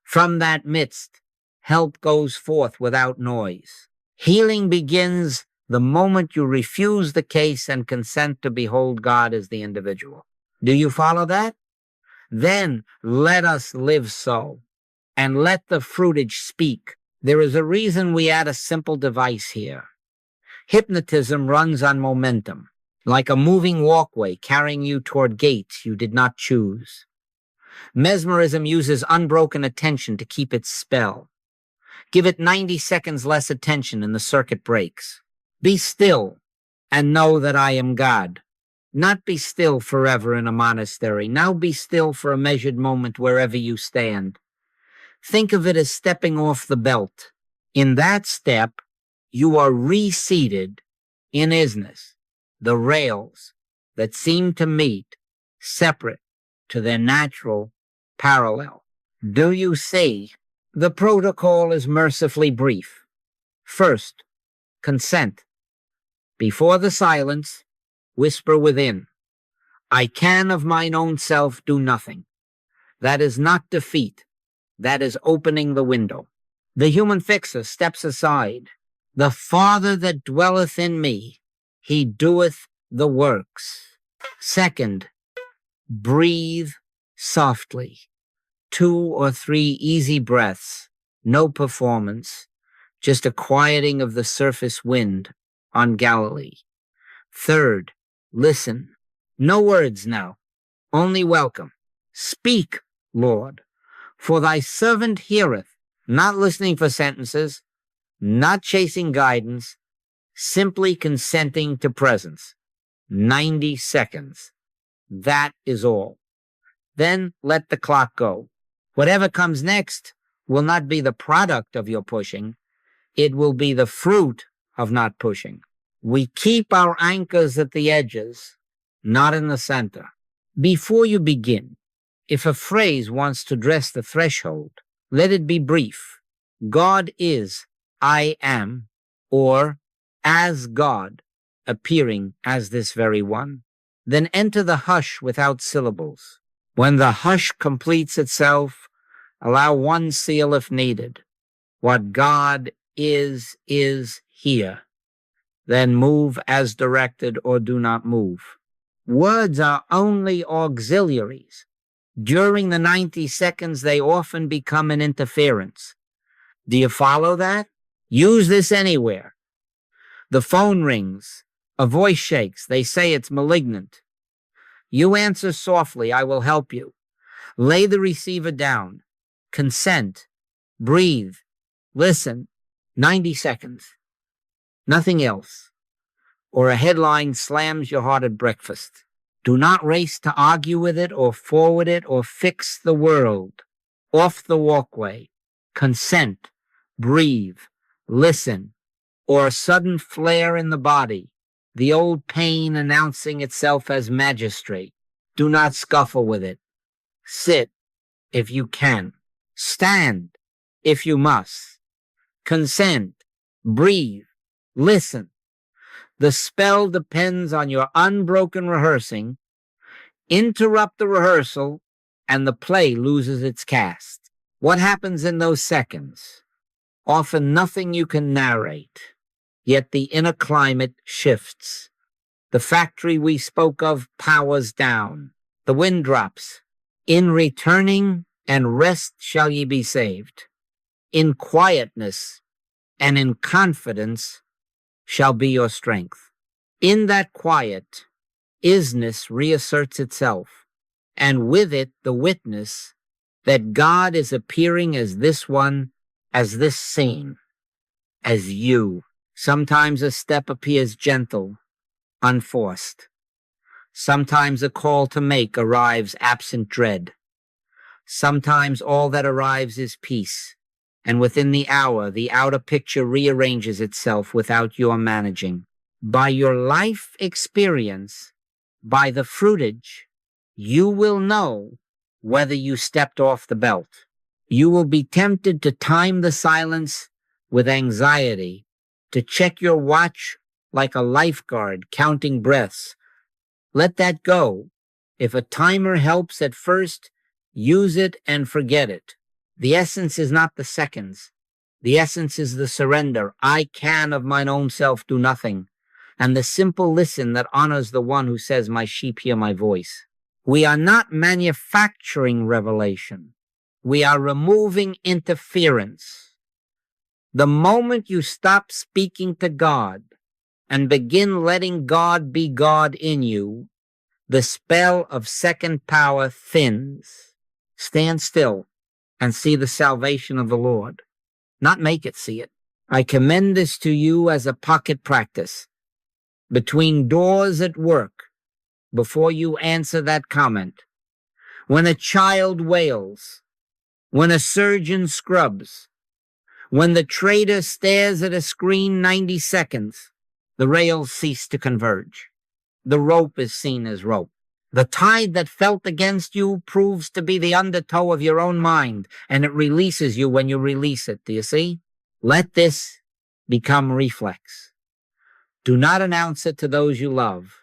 From that midst, help goes forth without noise. Healing begins the moment you refuse the case and consent to behold God as the individual. Do you follow that? Then let us live so, and let the fruitage speak. There is a reason we add a simple device here. Hypnotism runs on momentum, like a moving walkway carrying you toward gates you did not choose. Mesmerism uses unbroken attention to keep its spell. Give it 90 seconds less attention and the circuit breaks. Be still and know that I am God. Not be still forever in a monastery. Now be still for a measured moment wherever you stand. Think of it as stepping off the belt. In that step, you are reseated in isness, the rails that seem to meet separate to their natural parallel. Do you see? The protocol is mercifully brief. First, consent. Before the silence, whisper within, I can of mine own self do nothing. That is not defeat. That is opening the window. The human fixer steps aside. The Father that dwelleth in me, he doeth the works. Second, breathe softly. 2 or 3 easy breaths, no performance, just a quieting of the surface wind on Galilee. Third, listen. No words now, only welcome. Speak, Lord, for thy servant heareth, not listening for sentences, not chasing guidance, simply consenting to presence. 90 seconds. That is all. Then let the clock go. Whatever comes next will not be the product of your pushing. It will be the fruit of not pushing. We keep our anchors at the edges, not in the center. Before you begin, if a phrase wants to dress the threshold, let it be brief. God is, I am, or as God, appearing as this very one. Then enter the hush without syllables. When the hush completes itself, allow one seal if needed. What God is here. Then move as directed or do not move. Words are only auxiliaries. During the 90 seconds, they often become an interference. Do you follow that? Use this anywhere. The phone rings. A voice shakes. They say it's malignant. You answer softly, I will help you. Lay the receiver down. Consent. Breathe. Listen. 90 seconds. Nothing else. Or a headline slams your heart at breakfast. Do not race to argue with it or forward it or fix the world. Off the walkway. Consent. Breathe. Listen. Or a sudden flare in the body. The old pain announcing itself as magistrate. Do not scuffle with it. Sit if you can. Stand if you must. Consent. Breathe. Listen. The spell depends on your unbroken rehearsing. Interrupt the rehearsal, and the play loses its cast. What happens in those seconds? Often nothing you can narrate, yet the inner climate shifts. The factory we spoke of powers down. The wind drops. In returning and rest shall ye be saved. In quietness and in confidence shall be your strength. In that quiet, isness reasserts itself, and with it the witness that God is appearing as this one, as this scene, as you. Sometimes a step appears gentle, unforced. Sometimes a call to make arrives absent dread. Sometimes all that arrives is peace, and within the hour, the outer picture rearranges itself without your managing. By your life experience, by the fruitage, you will know whether you stepped off the belt. You will be tempted to time the silence with anxiety, to check your watch like a lifeguard counting breaths. Let that go. If a timer helps at first, use it and forget it. The essence is not the seconds. The essence is the surrender. I can of mine own self do nothing. And the simple listen that honors the one who says, my sheep hear my voice. We are not manufacturing revelation. We are removing interference. The moment you stop speaking to God and begin letting God be God in you, the spell of second power thins. Stand still and see the salvation of the Lord, not make it see it. I commend this to you as a pocket practice. Between doors at work, before you answer that comment, when a child wails, when a surgeon scrubs, when the trader stares at a screen 90 seconds, the rails cease to converge. The rope is seen as rope. The tide that felt against you proves to be the undertow of your own mind, and it releases you when you release it. Do you see? Let this become reflex. Do not announce it to those you love.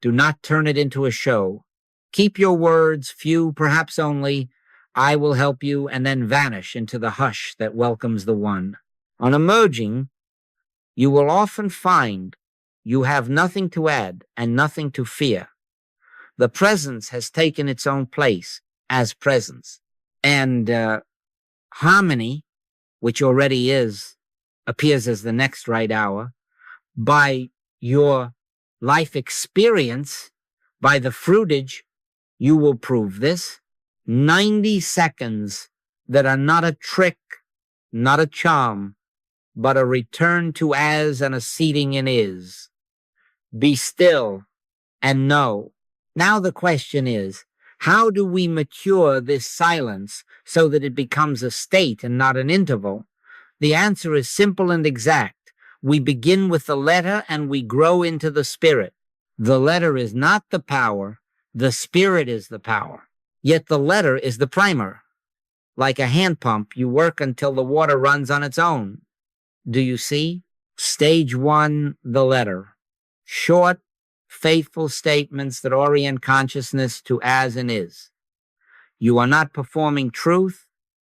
Do not turn it into a show. Keep your words few, perhaps only, I will help you, and then vanish into the hush that welcomes the one. On emerging, you will often find you have nothing to add and nothing to fear. The presence has taken its own place as presence. And harmony, which already is, appears as the next right hour. By your life experience, by the fruitage, you will prove this. 90 seconds that are not a trick, not a charm, but a return to as and a seating in is. Be still and know. Now the question is, how do we mature this silence so that it becomes a state and not an interval? The answer is simple and exact. We begin with the letter and we grow into the spirit. The letter is not the power. The spirit is the power. Yet the letter is the primer. Like a hand pump, you work until the water runs on its own. Do you see? Stage 1, the letter. Short, faithful statements that orient consciousness to as and is. You are not performing truth.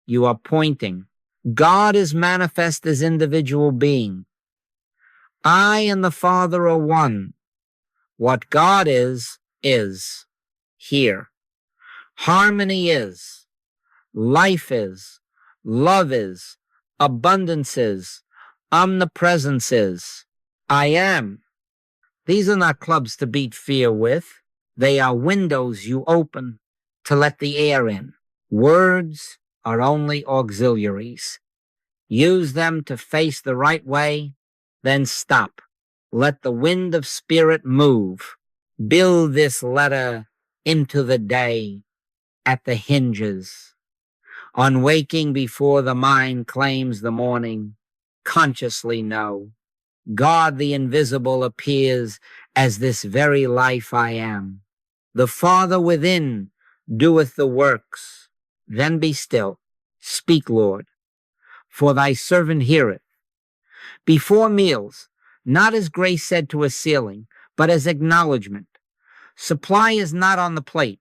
You are pointing. God is manifest as individual being. I and the Father are one. What God is here. Harmony is. Life is. Love is. Abundance is. Omnipresence is. I am. These are not clubs to beat fear with. They are windows you open to let the air in. Words are only auxiliaries. Use them to face the right way, then stop. Let the wind of spirit move. Build this letter into the day at the hinges. On waking before the mind claims the morning, consciously know. God the invisible appears as this very life I am. The Father within doeth the works. Then be still. Speak, Lord, for thy servant heareth. Before meals, not as Grace said to a ceiling, but as acknowledgement. Supply is not on the plate.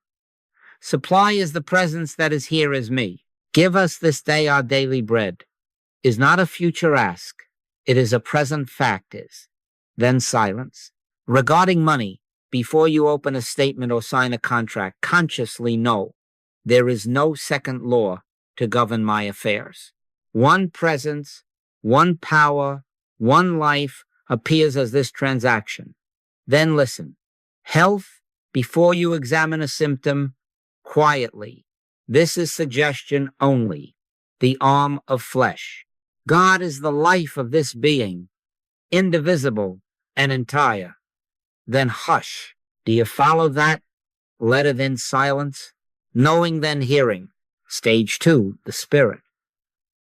Supply is the presence that is here as me. Give us this day our daily bread. Is not a future ask. It is a present fact is. Then silence. Regarding money, before you open a statement or sign a contract, consciously know there is no second law to govern my affairs. One presence, one power, one life appears as this transaction. Then listen. Health, before you examine a symptom, quietly. This is suggestion only. The arm of flesh. God is the life of this being, indivisible and entire. Then hush. Do you follow that? Letter then silence. Knowing then hearing. Stage 2, the spirit.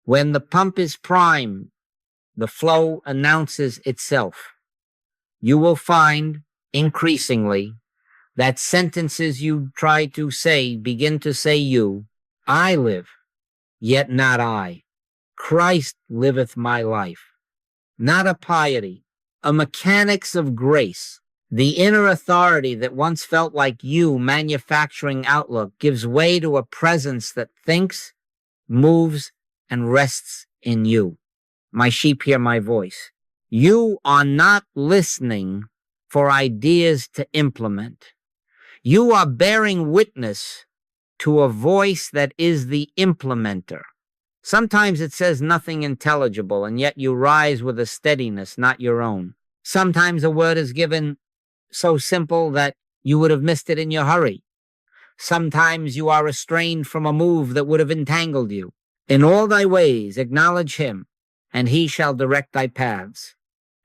When the pump is primed, the flow announces itself. You will find, increasingly, that sentences you try to say begin to say you. I live, yet not I. Christ liveth my life. Not a piety, a mechanics of grace. The inner authority that once felt like you manufacturing outlook gives way to a presence that thinks, moves, and rests in you. My sheep hear my voice. You are not listening for ideas to implement. You are bearing witness to a voice that is the implementer. Sometimes it says nothing intelligible, and yet you rise with a steadiness not your own. Sometimes a word is given so simple that you would have missed it in your hurry. Sometimes you are restrained from a move that would have entangled you. In all thy ways acknowledge him, and he shall direct thy paths.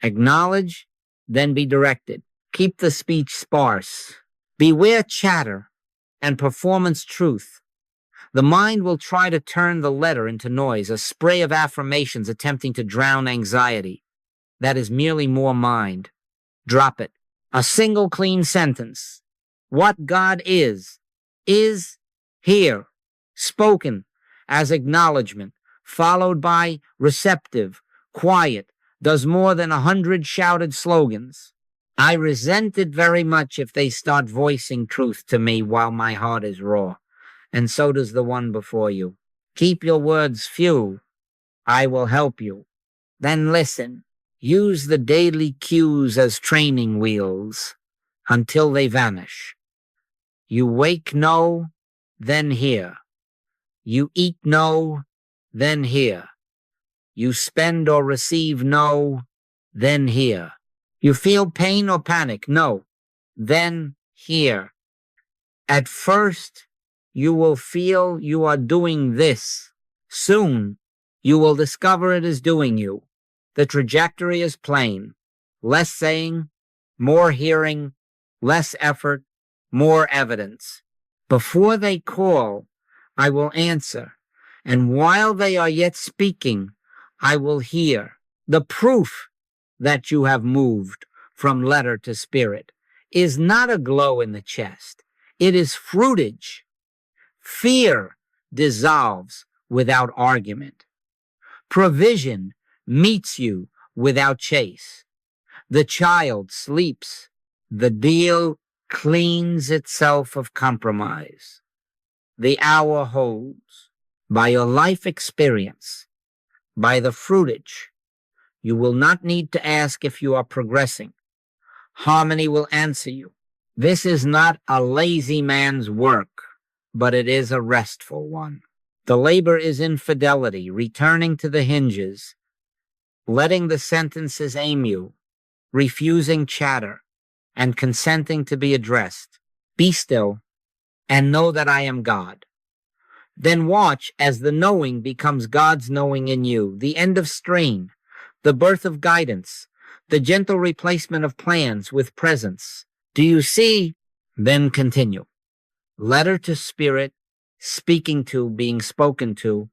Acknowledge, then be directed. Keep the speech sparse. Beware chatter and performance truth. The mind will try to turn the letter into noise, a spray of affirmations attempting to drown anxiety. That is merely more mind. Drop it. A single clean sentence. What God is here, spoken as acknowledgement, followed by receptive, quiet, does more than 100 shouted slogans. I resent it very much if they start voicing truth to me while my heart is raw, and so does the one before you. Keep your words few. I will help you. Then listen. Use the daily cues as training wheels until they vanish. You wake no, then hear. You eat no, then hear. You spend or receive no, then hear. You feel pain or panic, no, then hear. At first, you will feel you are doing this. Soon, you will discover it is doing you. The trajectory is plain. Less saying, more hearing, less effort, more evidence. Before they call, I will answer, and while they are yet speaking, I will hear. The proof that you have moved from letter to spirit is not a glow in the chest. It is fruitage. Fear dissolves without argument. Provision meets you without chase. The child sleeps. The deal cleans itself of compromise. The hour holds. By your life experience, by the fruitage, you will not need to ask if you are progressing. Harmony will answer you. This is not a lazy man's work, but it is a restful one. The labor is infidelity, returning to the hinges, letting the sentences aim you, refusing chatter, and consenting to be addressed. Be still, and know that I am God. Then watch as the knowing becomes God's knowing in you, the end of strain, the birth of guidance, the gentle replacement of plans with presence. Do you see? Then continue. Letter to spirit, speaking to, being spoken to,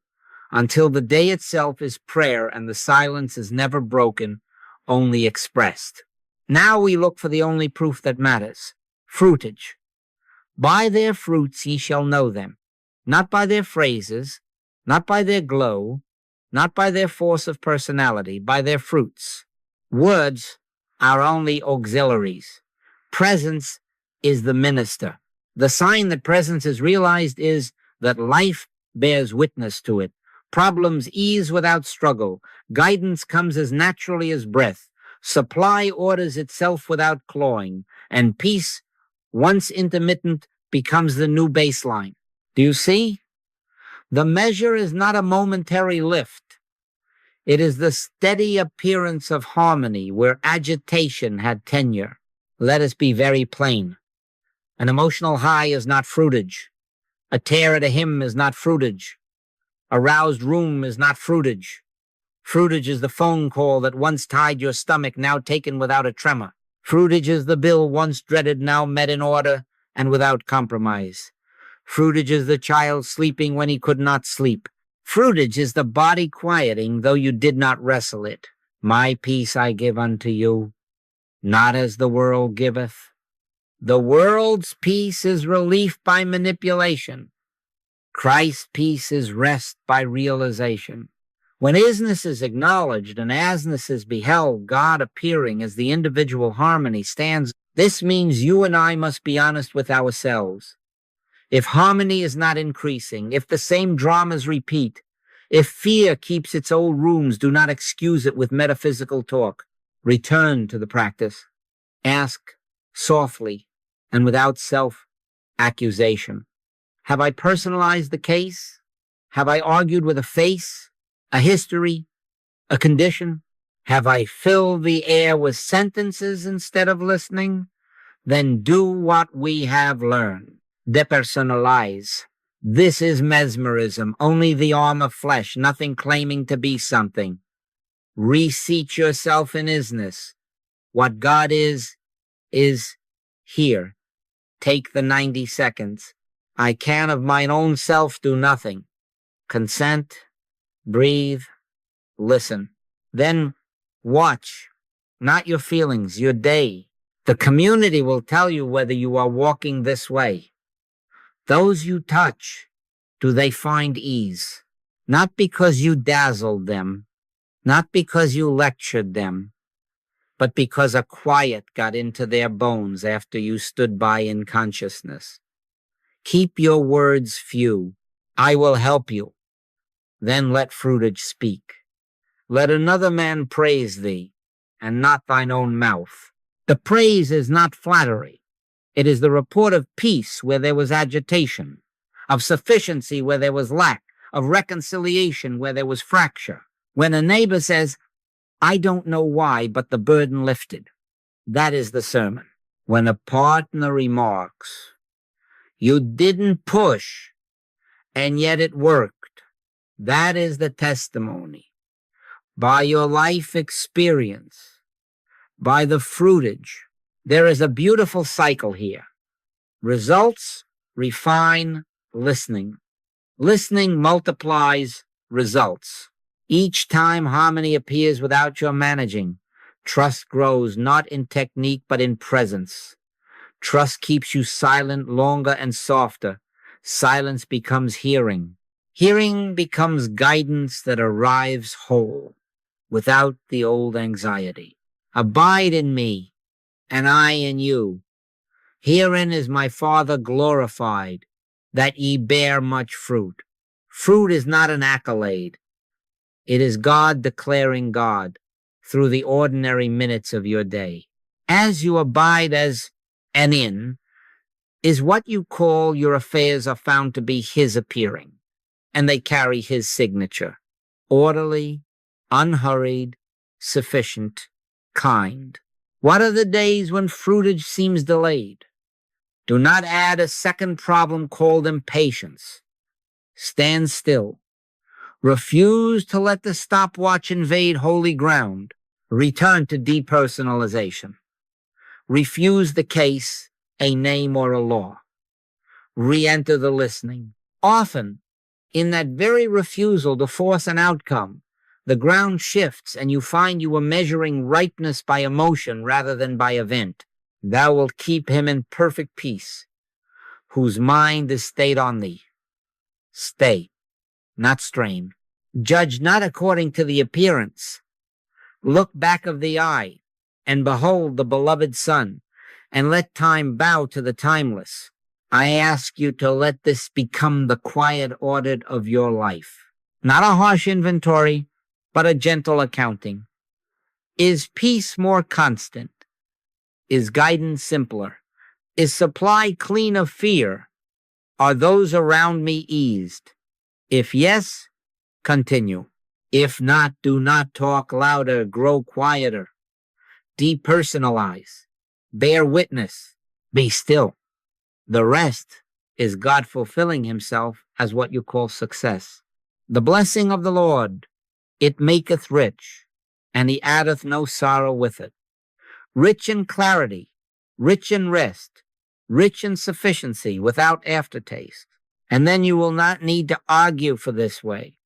until the day itself is prayer and the silence is never broken, only expressed. Now we look for the only proof that matters, fruitage. By their fruits ye shall know them, not by their phrases, not by their glow, not by their force of personality, by their fruits. Words are only auxiliaries. Presence is the minister. The sign that presence is realized is that life bears witness to it. Problems ease without struggle. Guidance comes as naturally as breath. Supply orders itself without clawing. And peace, once intermittent, becomes the new baseline. Do you see? The measure is not a momentary lift. It is the steady appearance of harmony where agitation had tenure. Let us be very plain. An emotional high is not fruitage. A tear at a hymn is not fruitage. A roused room is not fruitage. Fruitage is the phone call that once tied your stomach, now taken without a tremor. Fruitage is the bill once dreaded, now met in order and without compromise. Fruitage is the child sleeping when he could not sleep. Fruitage is the body quieting, though you did not wrestle it. My peace I give unto you, not as the world giveth. The world's peace is relief by manipulation. Christ's peace is rest by realization. When isness is acknowledged and asness is beheld, God appearing as the individual harmony stands, this means you and I must be honest with ourselves. If harmony is not increasing, if the same dramas repeat, if fear keeps its old rooms, do not excuse it with metaphysical talk. Return to the practice. Ask softly and without self-accusation. Have I personalized the case? Have I argued with a face, a history, a condition? Have I filled the air with sentences instead of listening? Then do what we have learned. Depersonalize. This is mesmerism, only the arm of flesh, nothing claiming to be something. Reseat yourself in isness. What God is here. Take the 90 seconds. I can of mine own self do nothing. Consent, breathe, listen. Then watch, not your feelings, your day. The community will tell you whether you are walking this way. Those you touch, do they find ease? Not because you dazzled them, not because you lectured them, but because a quiet got into their bones after you stood by in consciousness. Keep your words few. I will help you. Then let fruitage speak. Let another man praise thee, and not thine own mouth. The praise is not flattery. It is the report of peace where there was agitation, of sufficiency where there was lack, of reconciliation where there was fracture. When a neighbor says, I don't know why, but the burden lifted, that is the sermon. When a partner remarks, you didn't push, and yet it worked, that is the testimony. By your life experience, by the fruitage, there is a beautiful cycle here. Results refine listening. Listening multiplies results. Each time harmony appears without your managing, trust grows not in technique but in presence. Trust keeps you silent longer and softer. Silence becomes hearing. Hearing becomes guidance that arrives whole, without the old anxiety. Abide in me, and I in you. Herein is my Father glorified, that ye bear much fruit. Fruit is not an accolade. It is God declaring God through the ordinary minutes of your day. As you abide as and in, is what you call your affairs are found to be his appearing, and they carry his signature. Orderly, unhurried, sufficient, kind. What are the days when fruitage seems delayed? Do not add a second problem called impatience. Stand still. Refuse to let the stopwatch invade holy ground. Return to depersonalization. Refuse the case, a name, or a law. Re-enter the listening. Often, in that very refusal to force an outcome, the ground shifts and you find you are measuring ripeness by emotion rather than by event. Thou wilt keep him in perfect peace, whose mind is stayed on thee. Stay, not strain. Judge not according to the appearance. Look back of the eye and behold the beloved Son, and let time bow to the timeless. I ask you to let this become the quiet audit of your life. Not a harsh inventory, but a gentle accounting. Is peace more constant? Is guidance simpler? Is supply clean of fear? Are those around me eased? If yes, continue. If not, do not talk louder, grow quieter. Depersonalize. Bear witness. Be still. The rest is God fulfilling himself as what you call success. The blessing of the Lord, it maketh rich, and he addeth no sorrow with it. Rich in clarity, rich in rest, rich in sufficiency without aftertaste. And then you will not need to argue for this way,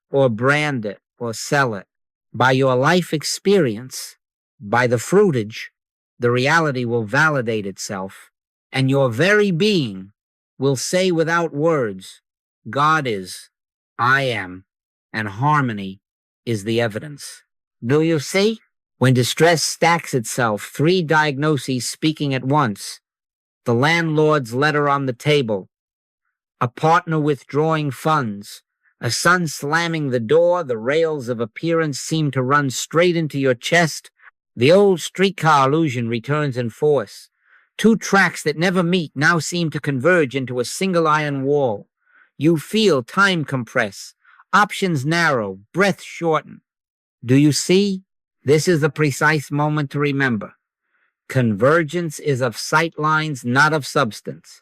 or brand it, or sell it. By your life experience, by the fruitage, the reality will validate itself, and your very being will say without words, God is, I am, and harmony is the evidence. Do you see? When distress stacks itself, 3 diagnoses speaking at once, the landlord's letter on the table, a partner withdrawing funds, a son slamming the door, the rails of appearance seem to run straight into your chest. The old streetcar illusion returns in force. 2 tracks that never meet now seem to converge into a single iron wall. You feel time compress, options narrow, breath shorten. Do you see? This is the precise moment to remember. Convergence is of sight lines, not of substance.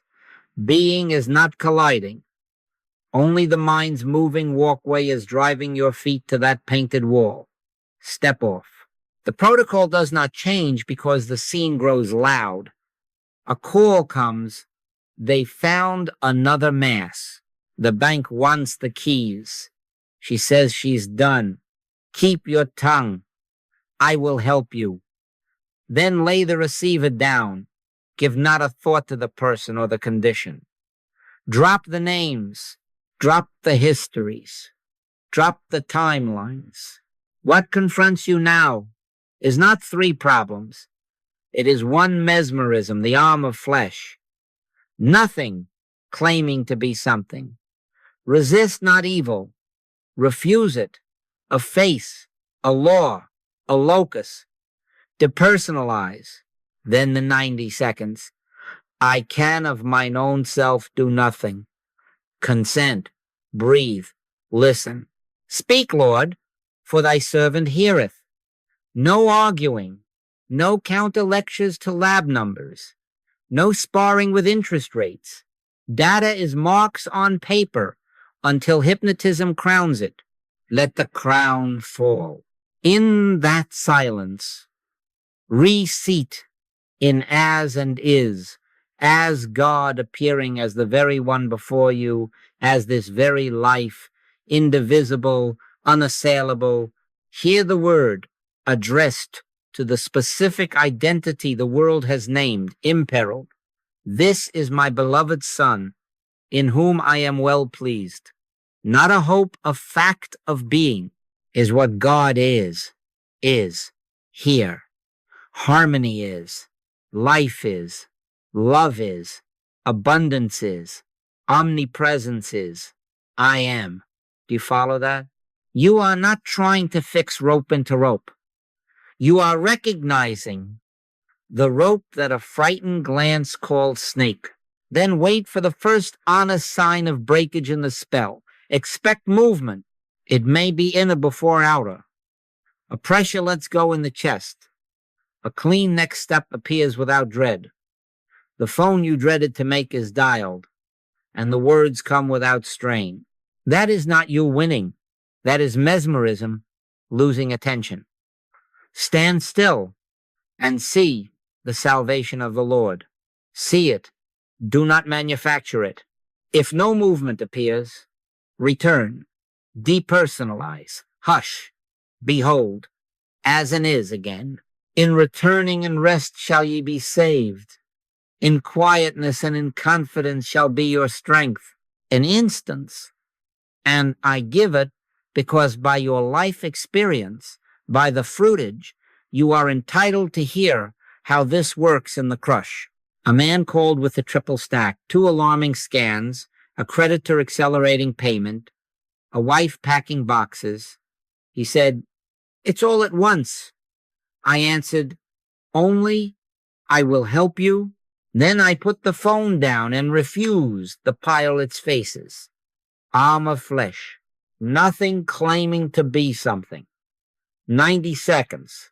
Being is not colliding. Only the mind's moving walkway is driving your feet to that painted wall. Step off. The protocol does not change because the scene grows loud. A call comes. They found another mass. The bank wants the keys. She says she's done. Keep your tongue. I will help you. Then lay the receiver down. Give not a thought to the person or the condition. Drop the names. Drop the histories. Drop the timelines. What confronts you now is not 3 problems. It is one mesmerism, the arm of flesh. Nothing claiming to be something. Resist not evil. Refuse it. A face, a law, a locus. Depersonalize. Then the 90 seconds. I can of mine own self do nothing. Consent. Breathe. Listen. Speak, Lord, for thy servant heareth. No arguing. No counter lectures to lab numbers. No sparring with interest rates. Data is marks on paper until hypnotism crowns it. Let the crown fall. In that silence, reseat in as and is, as God appearing as the very one before you, as this very life, indivisible, unassailable. Hear the word addressed to the specific identity the world has named, imperiled. This is my beloved Son, in whom I am well pleased. Not a hope, a fact of being is what God is here. Harmony is, life is, love is, abundance is, omnipresence is, I am. Do you follow that? You are not trying to fix rope into rope. You are recognizing the rope that a frightened glance called snake. Then wait for the first honest sign of breakage in the spell. Expect movement. It may be inner before outer. A pressure lets go in the chest. A clean next step appears without dread. The phone you dreaded to make is dialed, and the words come without strain. That is not you winning. That is mesmerism, losing attention. Stand still and see the salvation of the Lord. See it. Do not manufacture it. If no movement appears, return, depersonalize, hush, behold, as and is again. In returning and rest shall ye be saved. In quietness and in confidence shall be your strength. An instance, and I give it because by your life experience, by the fruitage, you are entitled to hear how this works in the crush. A man called with the triple stack, 2 alarming scans, a creditor accelerating payment, a wife packing boxes. He said, "It's all at once." I answered, "Only I will help you." Then I put the phone down and refused the pilot's faces. Arm of flesh, nothing claiming to be something. 90 seconds.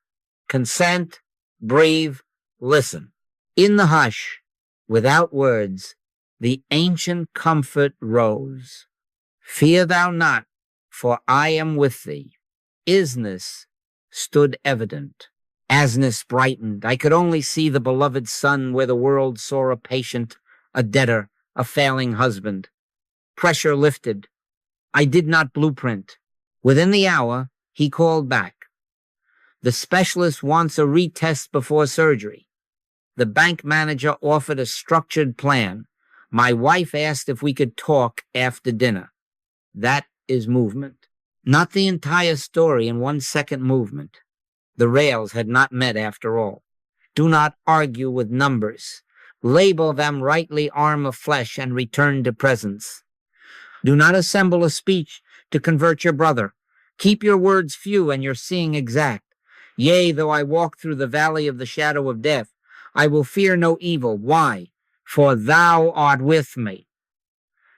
Consent, breathe, listen. In the hush, without words, the ancient comfort rose. Fear thou not, for I am with thee. Isness stood evident. Asness brightened. I could only see the beloved son where the world saw a patient, a debtor, a failing husband. Pressure lifted. I did not blueprint. Within the hour, he called back. The specialist wants a retest before surgery. The bank manager offered a structured plan. My wife asked if we could talk after dinner. That is movement. Not the entire story in 1 second movement. The rails had not met after all. Do not argue with numbers. Label them rightly, arm of flesh, and return to presence. Do not assemble a speech to convert your brother. Keep your words few and your seeing exact. Yea, though I walk through the valley of the shadow of death, I will fear no evil. Why? For thou art with me.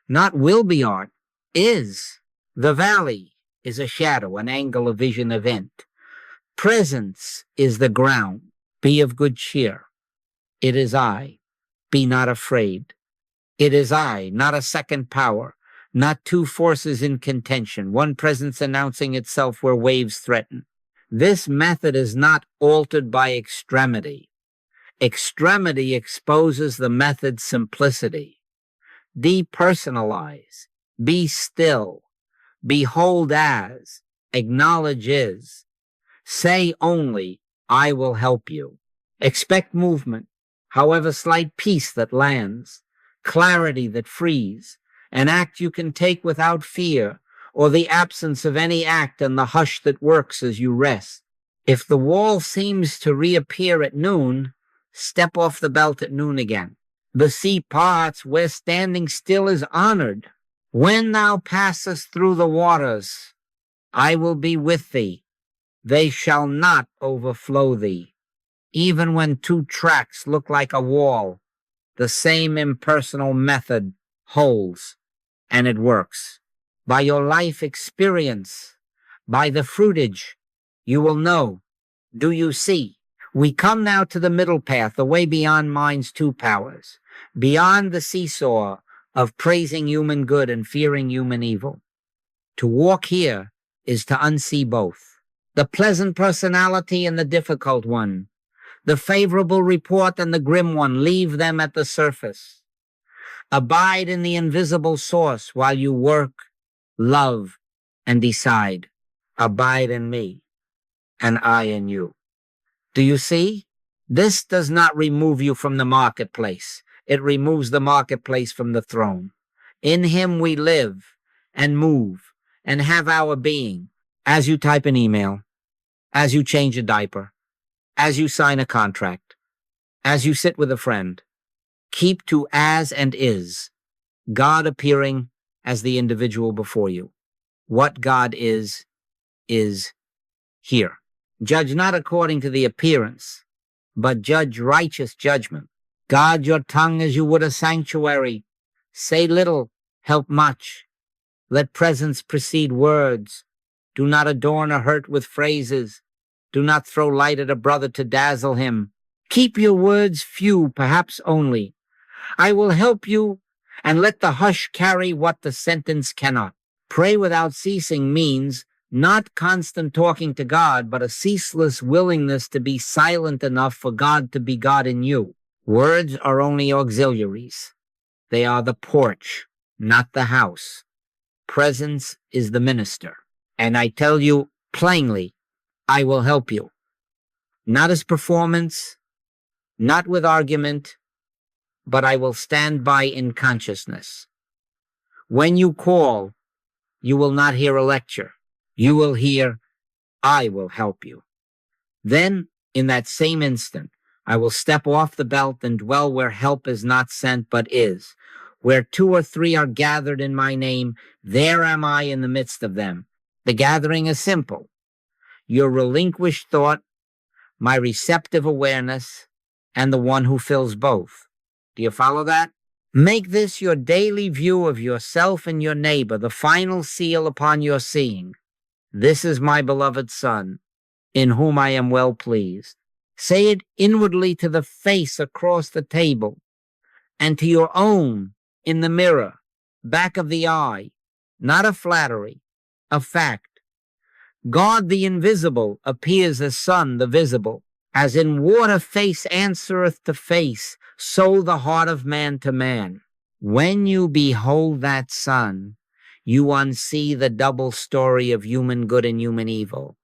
Not will be art, is. The valley is a shadow, an angle, a vision, event. Presence is the ground. Be of good cheer. It is I. Be not afraid. It is I, not a second power, not 2 forces in contention, one presence announcing itself where waves threaten. This method is not altered by extremity. Extremity exposes the method's simplicity. Depersonalize. Be still. Behold as. Acknowledge is. Say only, I will help you. Expect movement, however slight, peace that lands, clarity that frees, an act you can take without fear, or the absence of any act and the hush that works as you rest. If the wall seems to reappear at noon, step off the belt at noon again. The sea parts where standing still is honored. When thou passest through the waters, I will be with thee. They shall not overflow thee. Even when 2 tracks look like a wall, the same impersonal method holds, and it works. By your life experience, by the fruitage, you will know. Do you see? We come now to the middle path, the way beyond mind's 2 powers, beyond the seesaw of praising human good and fearing human evil. To walk here is to unsee both. The pleasant personality and the difficult one, the favorable report and the grim one, leave them at the surface. Abide in the invisible source while you work, love, and decide. Abide in me, and I in you. Do you see? This does not remove you from the marketplace. It removes the marketplace from the throne. In him we live and move and have our being. As you type an email, as you change a diaper, as you sign a contract, as you sit with a friend, keep to as and is, God appearing as the individual before you. What God is here. Judge not according to the appearance, but judge righteous judgment. Guard your tongue as you would a sanctuary. Say little, help much. Let presence precede words. Do not adorn a hurt with phrases. Do not throw light at a brother to dazzle him. Keep your words few, perhaps only. I will help you, and let the hush carry what the sentence cannot. Pray without ceasing means not constant talking to God, but a ceaseless willingness to be silent enough for God to be God in you. Words are only auxiliaries. They are the porch, not the house. Presence is the minister. And I tell you plainly, I will help you. Not as performance, not with argument, but I will stand by in consciousness. When you call, you will not hear a lecture. You will hear, I will help you. Then, in that same instant, I will step off the belt and dwell where help is not sent but is. Where 2 or 3 are gathered in my name, there am I in the midst of them. The gathering is simple. Your relinquished thought, my receptive awareness, and the one who fills both. Do you follow that? Make this your daily view of yourself and your neighbor, the final seal upon your seeing. This is my beloved Son, in whom I am well pleased. Say it inwardly to the face across the table, and to your own in the mirror, back of the eye, not a flattery, a fact. God the invisible appears as Son the visible. As in water face answereth to face, so the heart of man to man. When you behold that Son, you unsee the double story of human good and human evil.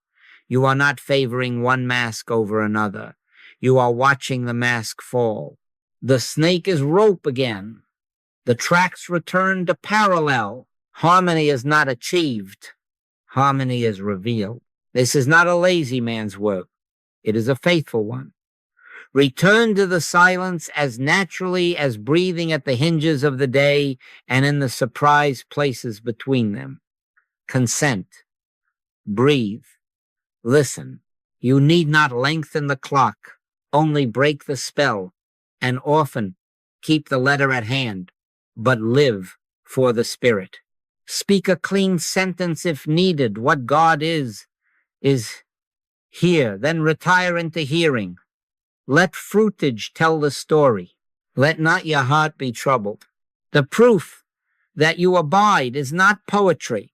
You are not favoring one mask over another. You are watching the mask fall. The snake is rope again. The tracks return to parallel. Harmony is not achieved. Harmony is revealed. This is not a lazy man's work. It is a faithful one. Return to the silence as naturally as breathing at the hinges of the day and in the surprise places between them. Consent. Breathe. Listen. You need not lengthen the clock, only break the spell, and often keep the letter at hand, but live for the spirit. Speak a clean sentence if needed. What God is here, then retire into hearing. Let fruitage tell the story. Let not your heart be troubled. The proof that you abide is not poetry,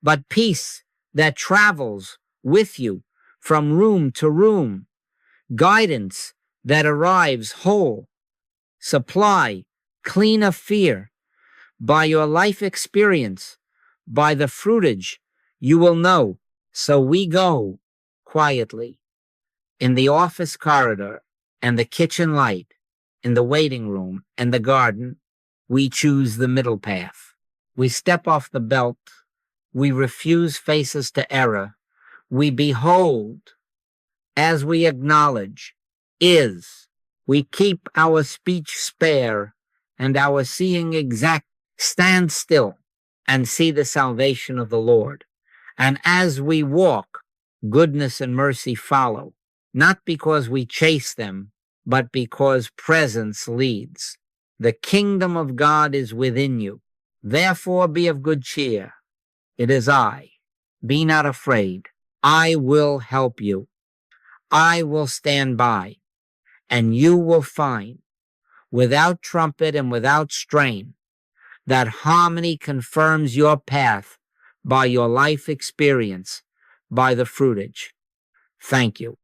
but peace that travels with you from room to room, guidance that arrives whole, supply, clean of fear. By your life experience, by the fruitage, you will know. So we go quietly in the office corridor and the kitchen light, in the waiting room and the garden. We choose the middle path. We step off the belt. We refuse faces to error. We behold as we acknowledge is. We keep our speech spare and our seeing exact. Stand still and see the salvation of the Lord. And as we walk, goodness and mercy follow, not because we chase them, but because presence leads. The kingdom of God is within you. Therefore be of good cheer. It is I. Be not afraid. I will help you. I will stand by, and you will find, without trumpet and without strain, that harmony confirms your path by your life experience, by the fruitage. Thank you.